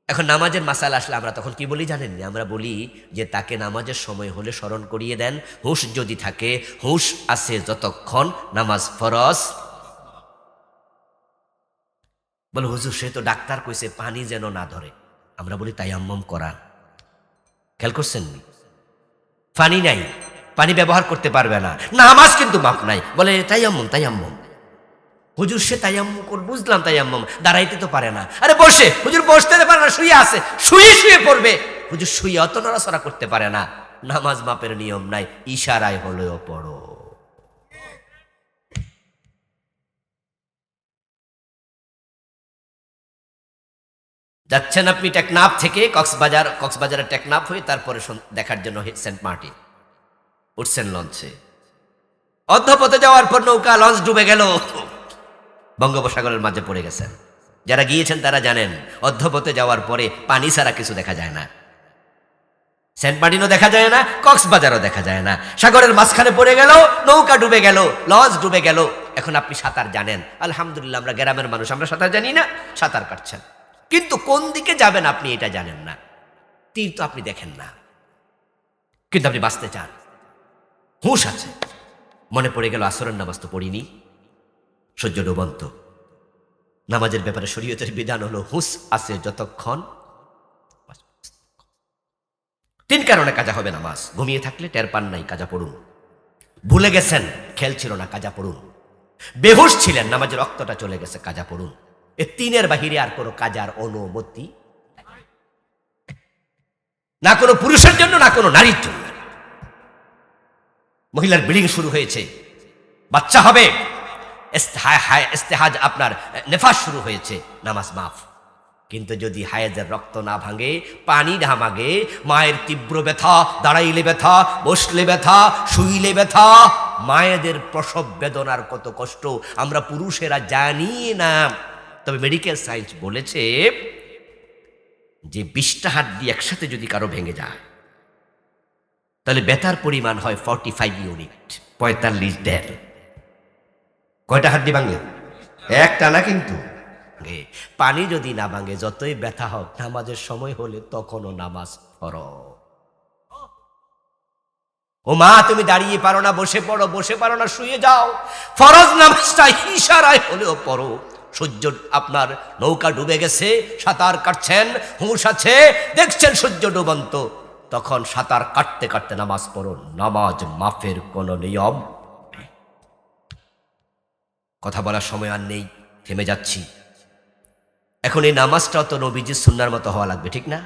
এখন নামাজের মাসালা আসলে আমরা তখন কি বলি জানেন? আমরা বলি যে তাকে নামাজের সময় হলে স্মরণ করিয়ে দেন, হুঁশ যদি থাকে, হুঁশ আছে যতক্ষণ নামাজ ফরজ। বলে হুজুর সে তো ডাক্তার কইছে পানি যেন না ধরে, আমরা বলি তায়াম্মুম করা। খেয়াল করছেন? পানি নাই, পানি ব্যবহার করতে পারবে না, নামাজ কিন্তু মাপ নাই, বলে তায়াম্মুম তায়াম্মুম। হুজুর সে তায়াম্মুম কর, বুঝলাম তায়াম্মুম, দাঁড়াইতে তো পারে না, আরে বসে, হুজুর বসতে পারে না, শুয়ে আছে, শুয়ে শুয়ে পড়বে, হুজুর শুয়ে অত নড়াচড়া করতে পারে না, নামাজ মাপের নিয়ম নাই, ইশারায় হলেও পড়ো। যাচ্ছেন আপনি টেকনাফ থেকে কক্সবাজারের টেকনাফ হয়ে তারপরে দেখার জন্য সেন্ট মার্টিন। উঠছেন লঞ্চে, অধ্যপথে যাওয়ার পর নৌকা লঞ্চ ডুবে গেল, বঙ্গোপসাগরের মাঝে পড়ে গেছেন। যারা গিয়েছেন তারা জানেন অধ্যপথে যাওয়ার পরে পানি ছাড়া কিছু দেখা যায় না। সেন্ট মার্টিনও দেখা যায় না, কক্সবাজারও দেখা যায় না। সাগরের মাঝখানে পড়ে গেল, নৌকা ডুবে গেল, লঞ্চ ডুবে গেল। এখন আপনি সাঁতার জানেন, আলহামদুলিল্লাহ, আমরা গ্রামের মানুষ, আমরা সাঁতার জানি না, সাঁতার কাটছেন। কিন্তু কোন দিকে যাবেন আপনি এটা জানেন না, তীর তো আপনি দেখেন না, কিন্তু আপনি বাঁচতে চান, হুঁশ আছে। মনে পড়ে গেল আসরের নামাজ তো পড়িনি, সূর্য ডুবন্ত। নামাজের ব্যাপারে শরীয়তের বিধান হলো হুঁশ আছে যতক্ষণ। 3 কারণে কাজা হবে নামাজ। ঘুমিয়ে থাকলে টের পান নাই, কাজা পড়ুন। ভুলে গেছেন, খেয়াল ছিল না, কাজা পড়ুন। বেহুশ ছিলেন, নামাজের রক্তটা চলে গেছে, কাজা পড়ুন। এই 3-এর বাহিরে আর কোনো কাজার অনুমতি না, কোনো পুরুষের জন্য না কোনো নারীর জন্য। মহিলার ব্লিডিং শুরু হয়েছে, বাচ্চা হবে, ইস্তেহাজ আপনার নেফাস শুরু হয়েছে, নামাজ মাফ। কিন্তু যদি হায়েজের রক্ত না ভাঙে, পানি না ভাঙে, মায়ের তীব্র ব্যথা, দাঁড়াইলে ব্যথা, বসলে ব্যথা, শুইলে ব্যথা, মায়েদের প্রসব বেদনার কত কষ্ট আমরা পুরুষেরা জানি না। তবে মেডিকেল সায়েন্স বলেছে যে 20টা হাড্ডি একসাথে যদি কারো ভেঙে যায় তাহলে ব্যথার পরিমাণ হয় 45 ইউনিট, 45 কয়টা হাড্ডি ভাঙলে? একটা না, কিন্তু পানি যদি না ভাঙে, যতই ব্যথা হোক, নামাজের সময় হলে তখনও নামাজ ফরজ। ও মা, তুমি দাঁড়িয়ে পারো না, বসে পড়ো, বসে পারো না, শুয়ে যাও, ফরজ নামাজটা ইশারায় হলেও পড়ো। সূর্য আপনার নৌকা ডুবে গেছে, সাঁতার কাটছেন, হুঁশ আছে, দেখছেন সূর্য ডুবন্ত, তখন সাঁতার কাটতে কাটতে নামাজ পড়ুন। নামাজ মাফের কোনো নিয়ম। কথা বলার সময় আর নেই, থেমে যাচ্ছি। এখন এই নামাজটাও তো নবীজির সুন্নাহর মতো হওয়া লাগবে, ঠিক না?